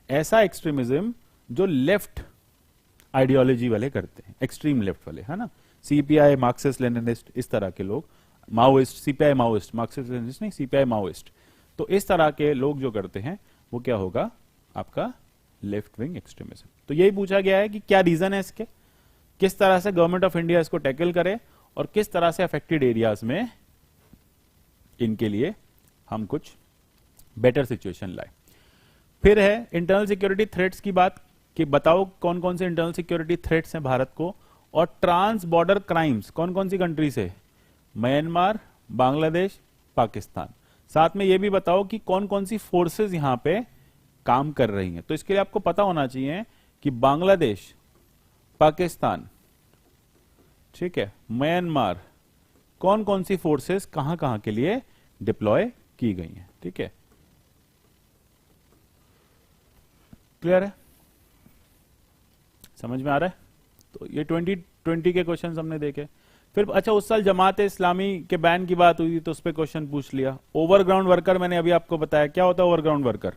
ऐसा एक्सट्रीमिज्म जो लेफ्ट आइडियोलॉजी वाले करते हैं, एक्सट्रीम लेफ्ट वाले, है ना, सीपीआई, मार्क्सिस्ट लेनिनिस्ट, इस तरह के लोग, Maoist, CPI Maoist, Marxist Leninist नहीं, सीपीआई माओइस्ट। तो इस तरह के लोग जो करते हैं वो क्या होगा, आपका लेफ्ट विंग एक्सट्रीमिज्म। तो यही पूछा गया है कि क्या रीजन है इसके, किस तरह से गवर्नमेंट ऑफ इंडिया इसको टैकल करे और किस तरह से अफेक्टेड एरियाज में इनके लिए हम कुछ बेटर सिचुएशन लाए। फिर है इंटरनल सिक्योरिटी थ्रेट्स की बात, कि बताओ कौन कौन से इंटरनल सिक्योरिटी थ्रेट्स हैं भारत को, और ट्रांस बॉर्डर क्राइम्स कौन कौन सी कंट्री से, म्यांमार, बांग्लादेश, पाकिस्तान। साथ में यह भी बताओ कि कौन कौन सी फोर्सेस यहां पे काम कर रही हैं। तो इसके लिए आपको पता होना चाहिए कि बांग्लादेश, पाकिस्तान, ठीक है, म्यांमार, कौन कौन सी फोर्सेस कहां कहां के लिए डिप्लॉय की गई हैं। ठीक है, क्लियर है, समझ में आ रहा है। तो ये 2020 के क्वेश्चन हमने देखे। फिर अच्छा, उस साल जमात इस्लामी के बैन की बात हुई तो उस पर क्वेश्चन पूछ लिया। ओवरग्राउंड वर्कर, मैंने अभी आपको बताया क्या होता है ओवरग्राउंड वर्कर,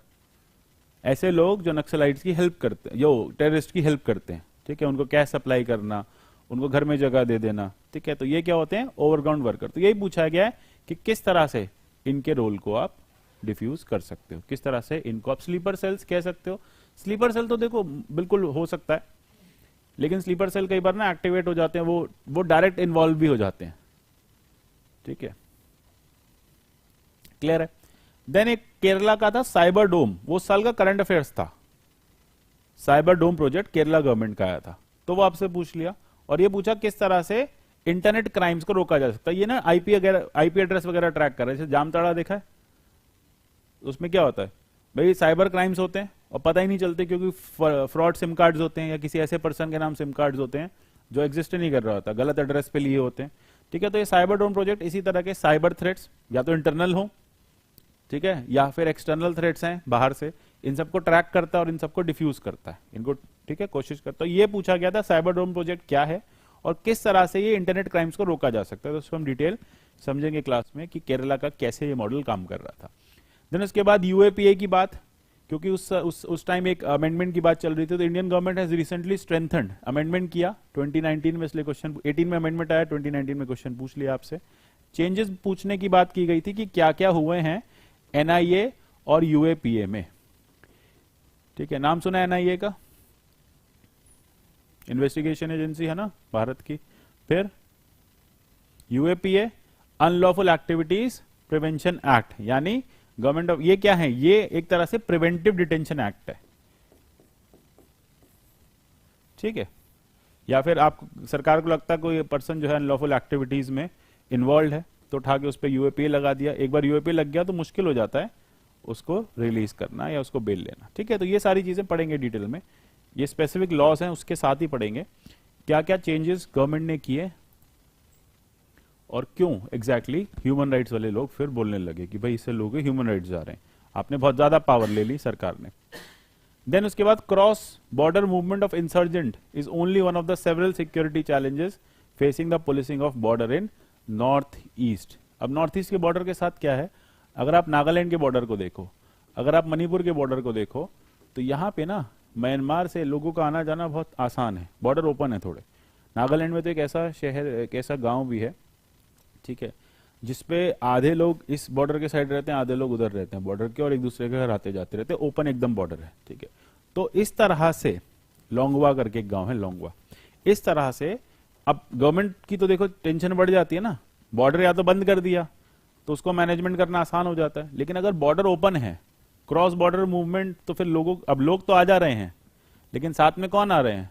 ऐसे लोग जो नक्सलाइट्स की हेल्प करते हैं, जो टेररिस्ट की हेल्प करते हैं, ठीक है, उनको कैश सप्लाई करना, उनको घर में जगह दे देना, ठीक है, तो ये क्या होते हैं ओवरग्राउंड वर्कर। तो यही पूछा गया है कि किस तरह से इनके रोल को आप डिफ्यूज कर सकते हो, किस तरह से इनको आप स्लीपर सेल्स कह सकते हो। स्लीपर सेल तो देखो बिल्कुल हो सकता है, लेकिन स्लीपर सेल कई बार ना एक्टिवेट हो जाते हैं, वो डायरेक्ट इन्वॉल्व भी हो जाते हैं। ठीक है, क्लियर है। देन एक केरला का था साइबर डोम, वो उस साल का करंट अफेयर्स था। साइबर डोम प्रोजेक्ट केरला गवर्नमेंट का आया था, तो वो आपसे पूछ लिया। और ये पूछा किस तरह से इंटरनेट क्राइम्स को रोका जा सकता है। ये ना आईपी एड्रेस वगैरह ट्रैक कर रहे हैं, जैसे जामताड़ा देखा है, उसमें क्या होता है भाई, साइबर क्राइम्स होते हैं और पता ही नहीं चलते, क्योंकि फ्रॉड सिम कार्ड्स होते हैं या किसी ऐसे पर्सन के नाम सिम कार्ड्स होते हैं जो एग्जिस्ट नहीं कर रहा होता, गलत एड्रेस पे लिए होते हैं। ठीक है, तो ये साइबर ड्रोन प्रोजेक्ट इसी तरह के साइबर थ्रेट्स या तो इंटरनल हो, ठीक है, या फिर एक्सटर्नल थ्रेट्स हैं बाहर से, इन सबको ट्रैक करता है और इन सबको डिफ्यूज करता है, इनको, ठीक है, कोशिश करता है। ये पूछा गया था साइबर ड्रोन प्रोजेक्ट क्या है और किस तरह से ये इंटरनेट क्राइम्स को रोका जा सकता है। तो उसको हम डिटेल समझेंगे क्लास में कि केरला का कैसे ये मॉडल काम कर रहा था। देन उसके बाद यूएपीए की बात, क्योंकि उस टाइम एक अमेंडमेंट की बात चल रही थी, तो Indian government has recently strengthened, amendment किया 2019 में, इसलिए क्वेश्चन 18 में अमेंडमेंट आया, 2019 में क्वेश्चन पूछ लिया आपसे। चेंजेस पूछने की बात की गई थी कि क्या क्या हुए हैं एनआईए और यूएपीए में। ठीक है, नाम सुना एनआईए का, इन्वेस्टिगेशन एजेंसी है ना भारत की। फिर UAPA unlawful activities prevention act, यानी गवर्नमेंट ऑफ, ये क्या है, ये एक तरह से प्रिवेंटिव डिटेंशन एक्ट है। ठीक है, या फिर आप सरकार को लगता है कोई पर्सन जो है अनलॉफुल एक्टिविटीज में इन्वॉल्व है तो उठा के उस पर यूएपीए लगा दिया। एक बार यूएपीए लग गया तो मुश्किल हो जाता है उसको रिलीज करना या उसको बेल लेना। ठीक है, तो ये सारी चीजें पढ़ेंगे डिटेल में, ये स्पेसिफिक लॉज हैं उसके साथ ही पढ़ेंगे क्या क्या चेंजेस गवर्नमेंट ने किए और क्यों एग्जैक्टली ह्यूमन राइट्स वाले लोग फिर बोलने लगे कि भाई इससे लोग ह्यूमन राइट्स जा रहे हैं, आपने बहुत ज्यादा पावर ले ली सरकार ने। देन उसके बाद cross border movement of insurgent is only one of the several security challenges facing the policing of border in north east. अब नॉर्थ ईस्ट के बॉर्डर के साथ क्या है, अगर आप नागालैंड के बॉर्डर को देखो, अगर आप मणिपुर के बॉर्डर को देखो, तो यहाँ पे ना म्यांमार से लोगों का आना जाना बहुत आसान है, बॉर्डर ओपन है थोड़े। नागालैंड में तो एक ऐसा शहर, एक ऐसा गांव भी है, ठीक है, जिसपे आधे लोग इस बॉर्डर के साइड रहते हैं, आधे लोग उधर रहते हैं बॉर्डर के, और एक दूसरे के घर आते जाते रहते हैं, ओपन एकदम बॉर्डर है। ठीक है, तो इस तरह से लोंगवा करके एक गांव है लोंगवा, इस तरह से अब गवर्नमेंट की तो देखो टेंशन बढ़ जाती है ना, बॉर्डर या तो बंद कर दिया तो उसको मैनेजमेंट करना आसान हो जाता है, लेकिन अगर बॉर्डर ओपन है, क्रॉस बॉर्डर मूवमेंट, तो फिर लोगों, अब लोग तो आ जा रहे हैं लेकिन साथ में कौन आ रहे हैं,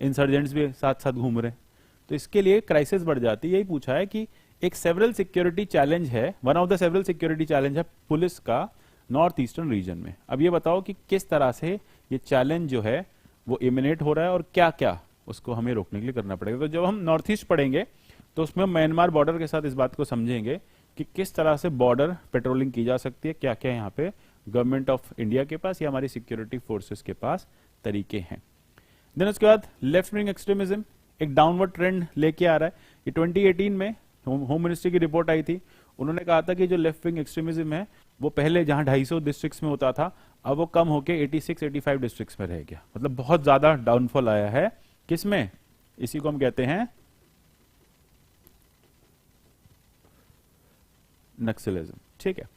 इंसर्जेंट्स भी साथ साथ घूम रहे हैं, तो इसके लिए क्राइसिस बढ़ जाती है। यही पूछा है कि एक सेवरल सिक्योरिटी चैलेंज है, one of the several security challenge है पुलिस का नॉर्थ ईस्टर्न रीजन में। अब ये बताओ कि किस तरह से ये चैलेंज जो है वो इमिनेट हो रहा है और क्या क्या उसको हमें रोकने के लिए करना पड़ेगा। तो जब हम नॉर्थ ईस्ट पढ़ेंगे तो उसमें म्यांमार बॉर्डर के साथ इस बात को समझेंगे कि किस तरह से बॉर्डर पेट्रोलिंग की जा सकती है, क्या क्या यहाँ पे गवर्नमेंट ऑफ इंडिया के पास या हमारी सिक्योरिटी फोर्सेस के पास तरीके हैं। देन उसके बाद लेफ्ट विंग एक्सट्रीमिज्म एक डाउनवर्ड ट्रेंड लेके आ रहा है। ये 2018 में होम मिनिस्ट्री की रिपोर्ट आई थी, उन्होंने कहा था कि जो लेफ्ट विंग एक्सट्रीमिज्म है वो पहले जहां 250 डिस्ट्रिक्ट्स में होता था, अब वो कम होके 86-85 डिस्ट्रिक्ट्स में रह गया। मतलब बहुत ज्यादा डाउनफॉल आया है किसमें, इसी को हम कहते हैं नक्सलिज्म। ठीक है,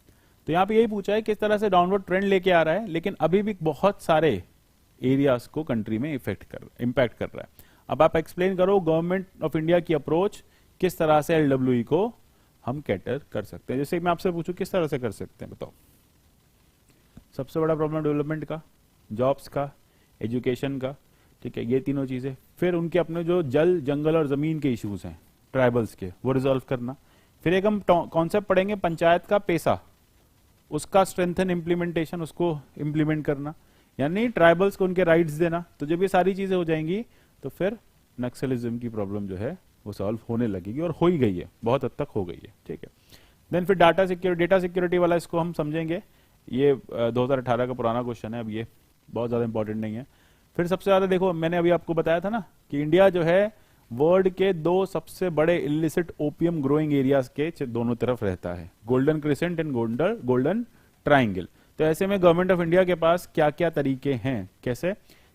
तो यहां पे यही पूछा है किस तरह से डाउनवर्ड ट्रेंड लेके आ रहा है, लेकिन अभी भी बहुत सारे एरियाज को कंट्री में इंपैक्ट कर रहा है। अब आप एक्सप्लेन करो गवर्नमेंट ऑफ इंडिया की अप्रोच किस तरह से एलडब्ल्यूई को हम कैटर कर सकते हैं। जैसे मैं आपसे पूछूं किस तरह से कर सकते हैं, बताओ। सबसे बड़ा प्रॉब्लम डेवलपमेंट का, जॉब्स का, एजुकेशन का, ठीक है, ये तीनों चीजें। फिर उनके अपने जो जल, जंगल और जमीन के इश्यूज हैं ट्राइबल्स के, वो रिजॉल्व करना। फिर एक हम कॉन्सेप्ट पढ़ेंगे पंचायत का पैसा, उसका स्ट्रेंथन इम्प्लीमेंटेशन, उसको इम्प्लीमेंट करना, यानी ट्राइबल्स को उनके राइट्स देना। तो जब ये सारी चीजें हो जाएंगी तो फिर नक्सलिज्म की प्रॉब्लम जो है वो सॉल्व होने लगेगी, और हो ही गई है, बहुत हद तक हो गई है। ठीक है, देन फिर डेटा सिक्योरिटी वाला इसको हम समझेंगे। ये 2018 का पुराना क्वेश्चन है, अब ये बहुत ज्यादा इंपॉर्टेंट नहीं है। फिर सबसे ज्यादा देखो, मैंने अभी आपको बताया था ना कि इंडिया जो है वर्ल्ड के 2 सबसे बड़े इलिसिट ओपियम ग्रोइंग एरियाज के दोनों तरफ रहता है, golden crescent and golden triangle. तो ऐसे में गवर्नमेंट ऑफ इंडिया के पास क्या क्या तरीके हैं, कैसे,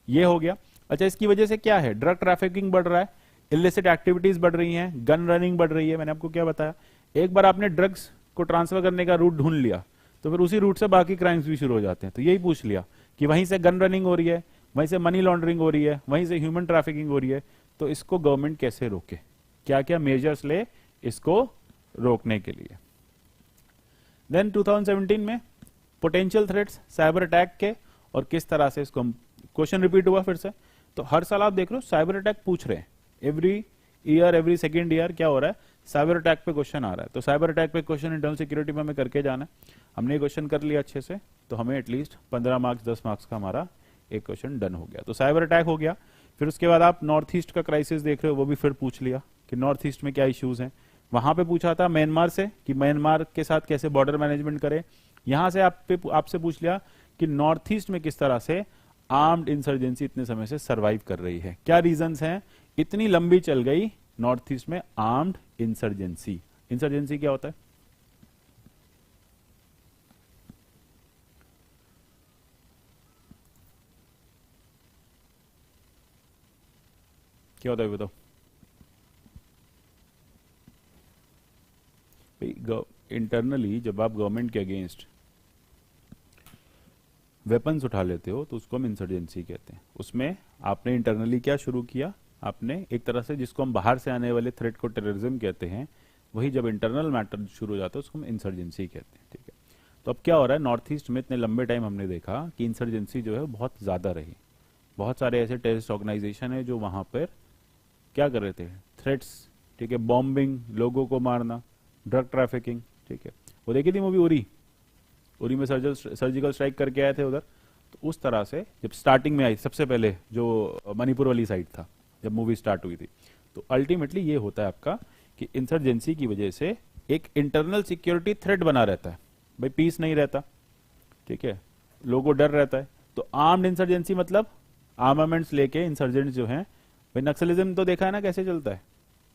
ये हो गया। अच्छा, इसकी वजह से क्या है, ड्रग ट्रैफिकिंग बढ़ रहा है, इलिसिट एक्टिविटीज बढ़ रही हैं, गन रनिंग बढ़ रही है। मैंने आपको क्या बताया, एक बार आपने ड्रग्स को ट्रांसफर करने का रूट ढूंढ लिया तो फिर उसी रूट से बाकी क्राइम्स भी शुरू हो जाते हैं। तो यही पूछ लिया कि वहीं से गन रनिंग हो रही है, वहीं से मनी लॉन्ड्रिंग हो रही है, वहीं से ह्यूमन ट्रैफिकिंग हो रही है, तो इसको गवर्नमेंट कैसे रोके, क्या क्या मेजर्स ले इसको रोकने के लिए। देन 2017 में पोटेंशियल थ्रेट्स साइबर अटैक के, और किस तरह से इसको, क्वेश्चन रिपीट हुआ फिर से। तो हर साल आप देख रहे हो साइबर अटैक पूछ रहे हैं, every year, every second year क्या हो रहा है, साइबर अटैक पे क्वेश्चन आ रहा है। तो साइबर अटैक पे क्वेश्चन इंटरनल सिक्योरिटी में हमें करके जाना है। हमने क्वेश्चन कर लिया अच्छे से, तो हमें एटलीस्ट 15 मार्क्स 10 मार्क्स का हमारा एक क्वेश्चन डन हो गया। तो साइबर अटैक हो गया। फिर उसके बाद आप नॉर्थ ईस्ट का क्राइसिस देख रहे हो, वो भी फिर पूछ लिया कि नॉर्थ ईस्ट में क्या इश्यूज हैं। वहां पे पूछा था म्यांमार से कि म्यांमार के साथ कैसे बॉर्डर मैनेजमेंट करें। यहां से आपसे पूछ लिया कि नॉर्थ ईस्ट में किस तरह से आर्म्ड इंसर्जेंसी इतने समय से सरवाइव कर रही है, क्या रीजंस हैं, इतनी लंबी चल गई नॉर्थ ईस्ट में आर्म्ड इंसर्जेंसी। इंसर्जेंसी क्या होता है, क्या होता है बताओ। इंटरनली जब आप गवर्नमेंट के अगेंस्ट वेपन्स उठा लेते हो तो उसको हम इंसर्जेंसी कहते हैं। उसमें आपने इंटरनली क्या शुरू किया, आपने एक तरह से, जिसको हम बाहर से आने वाले थ्रेट को टेररिज्म कहते हैं, वही जब इंटरनल मैटर शुरू हो जाता है उसको हम इंसर्जेंसी कहते हैं। ठीक है, तो अब क्या हो रहा है, नॉर्थ ईस्ट में इतने लंबे टाइम हमने देखा कि इंसर्जेंसी जो है बहुत ज्यादा रही। बहुत सारे ऐसे टेररिस्ट ऑर्गेनाइजेशन है जो वहां पर क्या कर रहे थे, थ्रेट्स, ठीक है, बॉम्बिंग, लोगों को मारना, ड्रग ट्रैफिकिंग। ठीक है, वो देखी थी मूवी उरी में सर्जिकल स्ट्राइक करके आए थे उधर। तो उस तरह से जब स्टार्टिंग में आई, सबसे पहले जो मणिपुर वाली साइड था जब मूवी स्टार्ट हुई थी, तो अल्टीमेटली ये होता है आपका कि इंसर्जेंसी की वजह से एक इंटरनल सिक्योरिटी थ्रेट बना रहता है, भाई पीस नहीं रहता, ठीक है, लोगों को डर रहता है। तो आर्म्ड इंसर्जेंसी मतलब आर्मामेंट्स लेके इंसर्जेंट्स जो हैं, भाई नक्सलिज्म तो देखा है ना कैसे चलता है,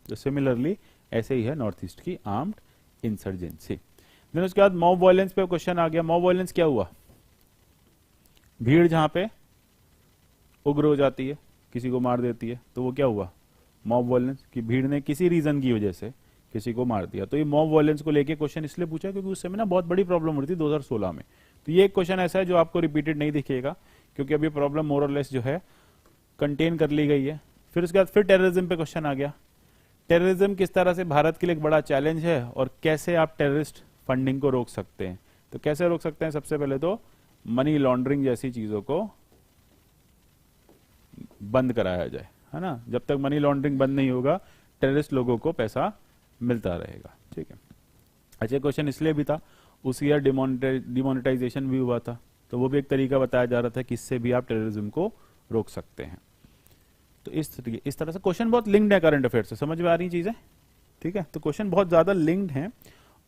तो सिमिलरली ऐसे ही है नॉर्थ ईस्ट की आर्म्ड इंसर्जेंसी। देन उसके बाद मॉब वायलेंस पे क्वेश्चन आ गया। मॉब वायलेंस क्या हुआ, भीड़ जहां पे उग्र हो जाती है, किसी को मार देती है, तो वो क्या हुआ, मॉब वायलेंस, की भीड़ ने किसी रीजन की वजह से किसी को मार दिया। तो ये मॉब वायलेंस को लेके क्वेश्चन इसलिए पूछा क्योंकि उस समय ना बहुत बड़ी प्रॉब्लम हो रही थी 2016 में। तो ये एक क्वेश्चन ऐसा है जो आपको रिपीटेड नहीं दिखेगा, क्योंकि अभी प्रॉब्लम मोर और लेस जो है कंटेन कर ली गई है। फिर उसके बाद फिर टेररिज्म पे क्वेश्चन आ गया। टेररिज्म किस तरह से भारत के लिए एक बड़ा चैलेंज है, और कैसे आप टेररिस्ट फंडिंग को रोक सकते हैं। तो कैसे रोक सकते हैं, सबसे पहले तो मनी लॉन्ड्रिंग जैसी चीजों को बंद कराया जाए, है ना। जब तक मनी लॉन्ड्रिंग बंद नहीं होगा, टेररिस्ट लोगों को पैसा मिलता रहेगा। ठीक है, अच्छा क्वेश्चन इसलिए भी था, उस ईयर डिमोनेटाइजेशन भी हुआ था, तो वो भी एक तरीका बताया जा रहा था कि इससे भी आप टेररिज्म को रोक सकते हैं। तो इस तरह से क्वेश्चन बहुत लिंक्ड है करंट अफेयर से, समझ में आ रही चीजें। ठीक है, तो क्वेश्चन बहुत ज्यादा लिंक्ड हैं,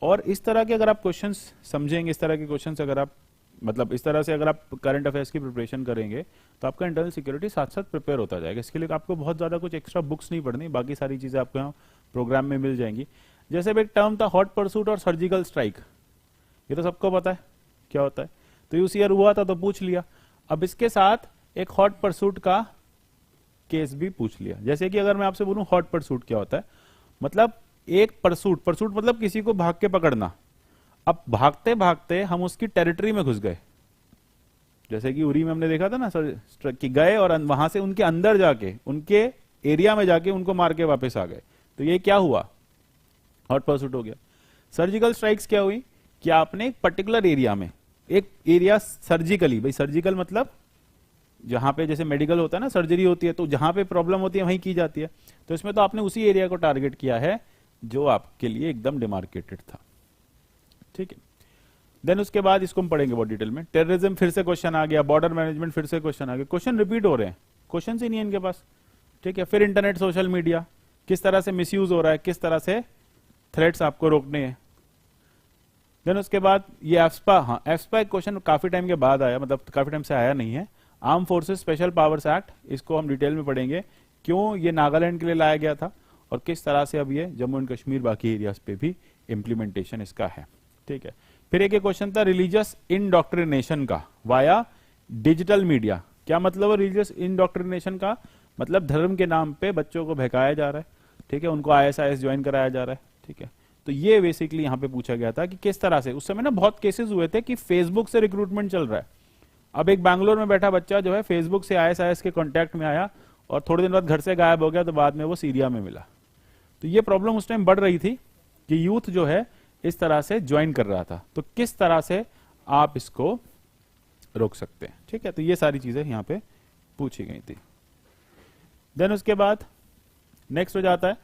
और इस तरह के अगर आप क्वेश्चंस समझेंगे, इस तरह के क्वेश्चंस अगर आप, मतलब इस तरह से अगर आप करंट अफेयर्स की प्रिपरेशन करेंगे, तो आपका इंटरनल सिक्योरिटी साथ साथ प्रिपेयर होता जाएगा। इसके लिए आपको बहुत ज्यादा कुछ एक्स्ट्रा बुक्स नहीं पढ़नी, बाकी सारी चीजें आपको यहाँ प्रोग्राम में मिल जाएंगी। जैसे एक टर्म था हॉट परसूट और सर्जिकल स्ट्राइक, ये तो सबको पता है क्या होता है, तो ये उस ईयर हुआ था तो पूछ लिया। अब इसके साथ एक हॉट परसूट का केस भी पूछ लिया। जैसे कि अगर मैं आपसे बोलूं हॉट परसूट क्या होता है, मतलब एक परसूट, परसूट मतलब किसी को भाग के पकड़ना। अब भागते भागते हम उसकी टेरिटरी में घुस गए, जैसे कि उरी में हमने देखा था ना सर, कि गए और वहां से उनके अंदर जाके, उनके एरिया में जाके उनको मार के वापस आ गए, तो ये क्या हुआ, हॉट परसूट हो गया। सर्जिकल स्ट्राइक्स क्या हुई कि आपने एक पर्टिकुलर एरिया में, एक एरिया सर्जिकली, भाई सर्जिकल मतलब जहां पे जैसे मेडिकल होता है ना, सर्जरी होती है, तो जहां पे प्रॉब्लम होती है वहीं की जाती है, तो इसमें तो आपने उसी एरिया को टारगेट किया है जो आपके लिए एकदम डिमार्केटेड था, ठीक है। देन उसके बाद इसको हम पढ़ेंगे बहुत डिटेल में। टेररिज्म फिर से क्वेश्चन आ गया, बॉर्डर मैनेजमेंट फिर से क्वेश्चन आ गया, क्वेश्चन रिपीट हो रहे हैं, क्वेश्चन ही नहीं है इनके पास, ठीक है। फिर इंटरनेट सोशल मीडिया किस तरह से मिसयूज हो रहा है, किस तरह से थ्रेट्स आपको रोकने हैं। देन उसके बाद ये एफ्सपा, हाँ एफ्सपा एक क्वेश्चन काफी टाइम के बाद आया, मतलब काफी टाइम से आया नहीं है। Arm forces special powers act, इसको हम डिटेल में पढ़ेंगे, क्यों ये नागालैंड के लिए लाया गया था और किस तरह से अब ये जम्मू एंड कश्मीर बाकी एरियाज पे भी इंप्लीमेंटेशन इसका है, ठीक है। फिर एक क्वेश्चन था रिलीजियस इंडोक्ट्रिनेशन का वाया डिजिटल मीडिया। क्या मतलब है रिलीजियस इंडोक्ट्रिनेशन का, मतलब धर्म के नाम पे बच्चों को बहकाया जा रहा है, ठीक है, उनको ISIS ज्वाइन कराया जा रहा है, ठीक है। तो ये बेसिकली यहां पे पूछा गया था कि किस तरह से, उस समय ना बहुत केसेस हुए थे कि फेसबुक से रिक्रूटमेंट चल रहा है। अब एक बैंगलोर में बैठा बच्चा जो है फेसबुक से ISIS के कांटेक्ट में आया और थोड़े दिन बाद घर से गायब हो गया, तो बाद में वो सीरिया में मिला। तो ये प्रॉब्लम उस टाइम बढ़ रही थी कि यूथ जो है इस तरह से ज्वाइन कर रहा था, तो किस तरह से आप इसको रोक सकते हैं, ठीक है। तो ये सारी चीजें यहां पे पूछी गई थी। देन उसके बाद नेक्स्ट हो जाता है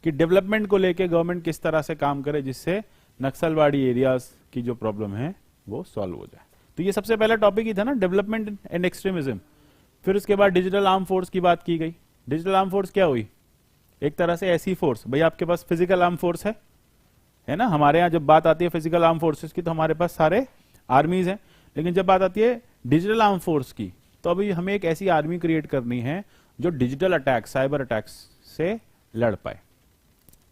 कि डेवलपमेंट को लेके गवर्नमेंट किस तरह से काम करे जिससे नक्सलवाड़ी एरियाज की जो प्रॉब्लम है वो सॉल्व हो जाए। तो ये सबसे पहला टॉपिक ही था ना, डेवलपमेंट एंड एक्सट्रीमिज्म। फिर उसके बाद डिजिटल आर्म फोर्स की बात की गई। डिजिटल आर्म फोर्स क्या हुई, एक तरह से ऐसी फोर्स, भाई आपके पास फिजिकल आर्म फोर्स है ना, हमारे यहाँ जब बात आती है फिजिकल आर्म फोर्सेस की तो हमारे पास सारे आर्मीज हैं, लेकिन जब बात आती है डिजिटल आर्म फोर्स की तो अभी हमें एक ऐसी आर्मी क्रिएट करनी है जो डिजिटल अटैक, साइबर अटैक्स से लड़ पाए।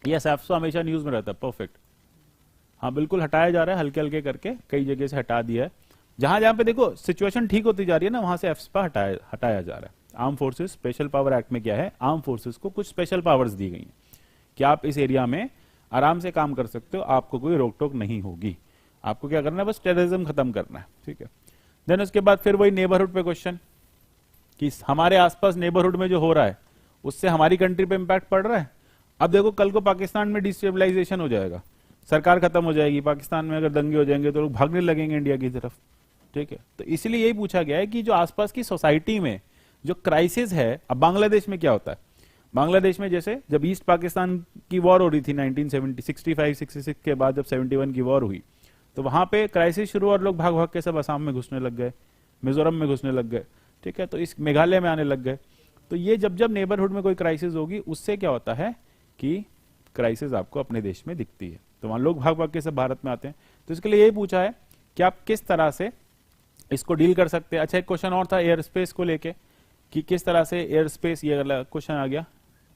ये एफसो हमेशा न्यूज में रहता है, परफेक्ट, हाँ बिल्कुल हटाया जा रहा है, हल्के हल्के करके कई जगह से हटा दिया है। जहां जहां पे देखो सिचुएशन ठीक होती जा रही है ना, वहां से एफसपा हटाया जा रहा है। Arm forces special power act में क्या है, आर्म फोर्सेस को कुछ स्पेशल पावर्स दी गई हैं कि आप इस एरिया में आराम से काम कर सकते हो, आपको कोई रोक टोक नहीं होगी, आपको क्या करना है, बस टेररिज्म खत्म करना है, ठीक है। देन उसके बाद फिर वही नेबरहुड पे क्वेश्चन कि हमारे आसपास नेबरहुड में जो हो रहा है उससे हमारी कंट्री पे इंपैक्ट पड़ रहा है। अब देखो कल को पाकिस्तान में डिस्टेबलाइजेशन हो जाएगा, सरकार खत्म हो जाएगी, पाकिस्तान में अगर दंगे हो जाएंगे तो लोग भागने लगेंगे इंडिया की तरफ, ठीक है। तो इसलिए यही पूछा गया है कि जो आसपास की सोसाइटी में जो क्राइसिस है, अब बांग्लादेश में क्या होता है, बांग्लादेश में जैसे जब ईस्ट पाकिस्तान की वॉर हो रही थी 1965-66 के बाद, जब 71 की वॉर हुई तो वहां पे क्राइसिस शुरू और लोग भाग भाग के सब असम में घुसने लग गए, मिजोरम में घुसने लग गए, ठीक है, तो इस मेघालय में आने लग गए। तो ये जब जब नेबरहुड में कोई क्राइसिस होगी उससे क्या होता है कि क्राइसिस आपको अपने देश में दिखती है, तो वहां लोग भाग भाग के सब भारत में आते हैं। तो इसके लिए यही पूछा है कि आप किस तरह से इसको डील कर सकते हैं। अच्छा एक क्वेश्चन और था एयर स्पेस को लेके कि किस तरह से एयर स्पेस, ये क्वेश्चन आ गया,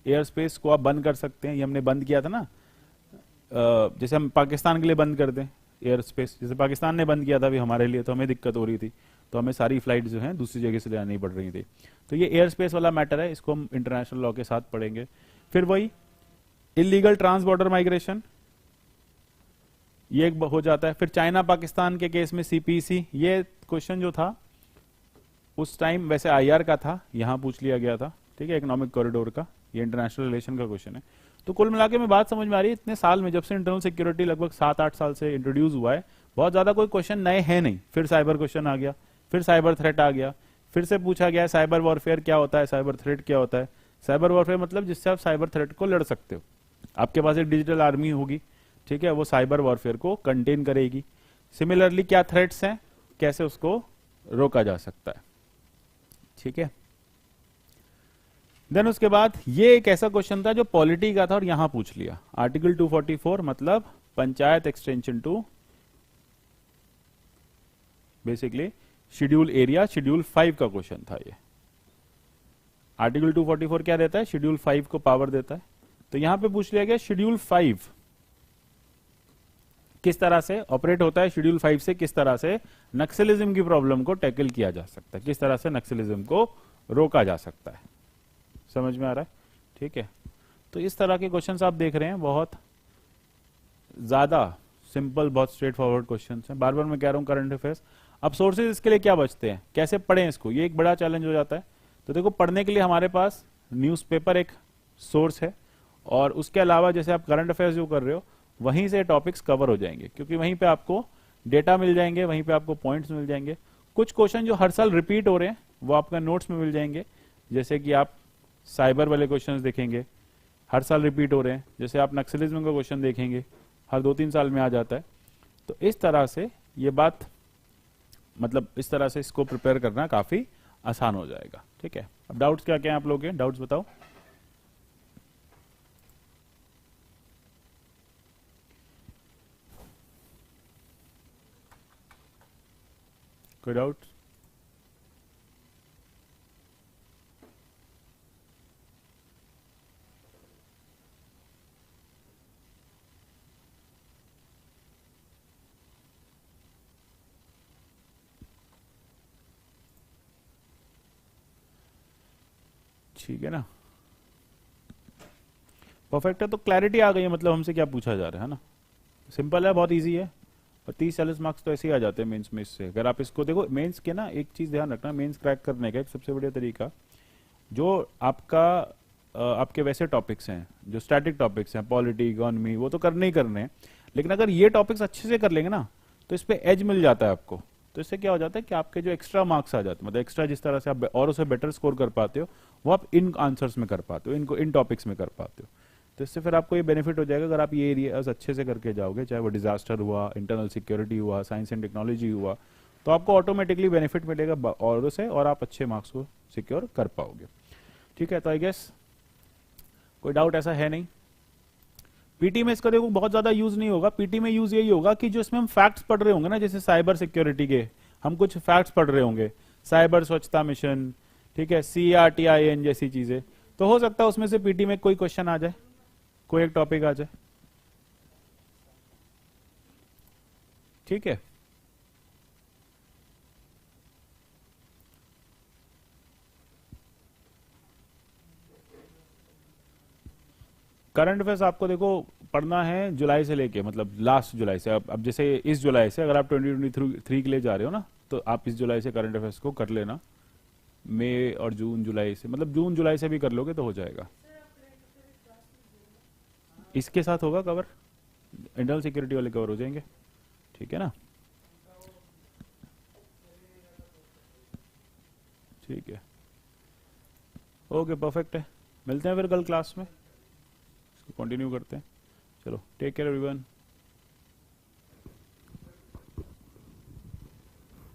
एयर स्पेस को आप बंद कर सकते हैं, ये हमने बंद किया था ना, जैसे हम पाकिस्तान के लिए बंद कर दें एयर स्पेस, जैसे पाकिस्तान ने बंद किया था अभी हमारे लिए, तो हमें दिक्कत हो रही थी, तो हमें सारी फ्लाइट जो है दूसरी जगह से लानी पड़ रही थी। तो ये एयर स्पेस वाला मैटर है, इसको हम इंटरनेशनल लॉ के साथ पढ़ेंगे। फिर वही इलीगल ट्रांस बॉर्डर माइग्रेशन, ये एक हो जाता है। फिर चाइना पाकिस्तान के केस में CPC, ये क्वेश्चन जो था उस टाइम वैसे IR का था, यहां पूछ लिया गया था, ठीक है, इकोनॉमिक कॉरिडोर का, ये इंटरनेशनल रिलेशन का क्वेश्चन है। तो कुल मिला के मैं बात समझ में आ रही है, इतने साल में जब से इंटरनल सिक्योरिटी लगभग 7-8 साल से इंट्रोड्यूस हुआ है, बहुत ज्यादा कोई क्वेश्चन नए हैं नहीं। फिर साइबर क्वेश्चन आ गया, फिर साइबर थ्रेट आ गया, फिर से पूछा गया साइबर वॉरफेयर क्या होता है, साइबर थ्रेट क्या होता है। साइबर वॉरफेयर मतलब जिससे आप साइबर थ्रेट को लड़ सकते हो, आपके पास एक डिजिटल आर्मी होगी, ठीक है, वो साइबर वॉरफेयर को कंटेन करेगी। सिमिलरली क्या थ्रेट्स हैं, कैसे उसको रोका जा सकता है, ठीक है। देन उसके बाद ये एक ऐसा क्वेश्चन था जो पॉलिटी का था और यहां पूछ लिया, आर्टिकल 244 मतलब panchayat extension to basically schedule area, schedule 5 का क्वेश्चन था ये। आर्टिकल 244 क्या देता है, शेड्यूल 5 को पावर देता है। तो यहां पे पूछ लिया गया शेड्यूल 5 किस तरह से ऑपरेट होता है शेड्यूल 5 से, किस तरह से नक्सलिज्म की प्रॉब्लम को टैकल किया जा सकता है, किस तरह से नक्सलिज्म को रोका जा सकता है। समझ में आ रहा है? ठीक है, तो इस तरह के क्वेश्चंस आप देख रहे हैं, बहुत ज्यादा सिंपल, बहुत स्ट्रेट फॉरवर्ड क्वेश्चंस हैं। बार बार मैं कह रहा हूं करंट अफेयर्स। अब सोर्सेज इसके लिए क्या बचते हैं, कैसे पढ़ें इसको, ये एक बड़ा चैलेंज हो जाता है। तो देखो, पढ़ने के लिए हमारे पास न्यूज़पेपर एक सोर्स है, और उसके अलावा जैसे आप करंट अफेयर्स जो कर रहे हो, वहीं से टॉपिक्स कवर हो जाएंगे, क्योंकि वहीं पे आपको डेटा मिल जाएंगे, वहीं पे आपको पॉइंट्स मिल जाएंगे। कुछ क्वेश्चन जो हर साल रिपीट हो रहे हैं वो आपका नोट्स में मिल जाएंगे, जैसे कि आप साइबर वाले क्वेश्चंस देखेंगे, हर साल रिपीट हो रहे हैं। जैसे आप नक्सलिज्म का क्वेश्चन देखेंगे, हर 2-3 साल में आ जाता है। तो इस तरह से ये बात, मतलब इस तरह से इसको प्रिपेयर करना काफी आसान हो जाएगा। ठीक है, अब डाउट्स क्या क्या हैं आप लोगों के, डाउट्स बताओ। कोई डाउट? ठीक है ना, परफेक्ट है। तो क्लैरिटी आ गई है, मतलब हमसे क्या पूछा जा रहा है ना। सिंपल है, बहुत इजी है, और 30-40 मार्क्स तो ऐसे ही आ जाते हैं मेंस में इससे। अगर आप इसको देखो, मेंस के ना एक चीज ध्यान रखना, मेंस क्रैक करने का एक सबसे बढ़िया तरीका, जो आपका आपके वैसे टॉपिक्स हैं, जो स्टैटिक टॉपिक्स हैं, पॉलिटी, इकोनॉमी, वो तो करने ही करने हैं, लेकिन अगर ये टॉपिक्स अच्छे से कर लेंगे ना, तो इस पे एज मिल जाता है आपको। तो इससे क्या हो जाता है कि आपके जो एक्स्ट्रा मार्क्स आ जाते हैं, मतलब एक्स्ट्रा जिस तरह से आप और उसे बेटर स्कोर कर पाते हो, वो आप इन आंसर्स में कर पाते हो, इनको इन टॉपिक्स में कर पाते हो। तो इससे फिर आपको ये बेनिफिट हो जाएगा, अगर आप ये एरियाज अच्छे से करके जाओगे, चाहे वो डिजास्टर हुआ, इंटरनल सिक्योरिटी हुआ, साइंस एंड टेक्नोलॉजी हुआ, तो आपको ऑटोमेटिकली बेनिफिट मिलेगा और से, और आप अच्छे मार्क्स को सिक्योर कर पाओगे। ठीक है, तो आई गेस कोई डाउट ऐसा है नहीं। पीटी में इसका देखो बहुत ज्यादा यूज नहीं होगा। पीटी में यूज यही होगा कि जो इसमें हम फैक्ट्स पढ़ रहे होंगे ना, जैसे साइबर सिक्योरिटी के हम कुछ फैक्ट्स पढ़ रहे होंगे, साइबर स्वच्छता मिशन, ठीक है, CRTIN जैसी चीजें, तो हो सकता है उसमें से पीटी में कोई क्वेश्चन आ जाए, कोई एक टॉपिक आ जाए। ठीक है, करंट अफेयर्स आपको देखो पढ़ना है जुलाई से लेके, मतलब लास्ट जुलाई से। अब जैसे इस जुलाई से अगर आप 2023 के लिए जा रहे हो ना, तो आप इस जुलाई से करंट अफेयर्स को कर लेना। मई और जून जुलाई से, मतलब जून जुलाई से भी कर लोगे तो हो जाएगा। इसके साथ होगा कवर, इंटरनल सिक्योरिटी वाले कवर हो जाएंगे। ठीक है ना, ठीक है, ओके, परफेक्ट है। मिलते हैं फिर कल क्लास में, कंटिन्यू करते हैं। चलो, टेक केयर एवरीवन।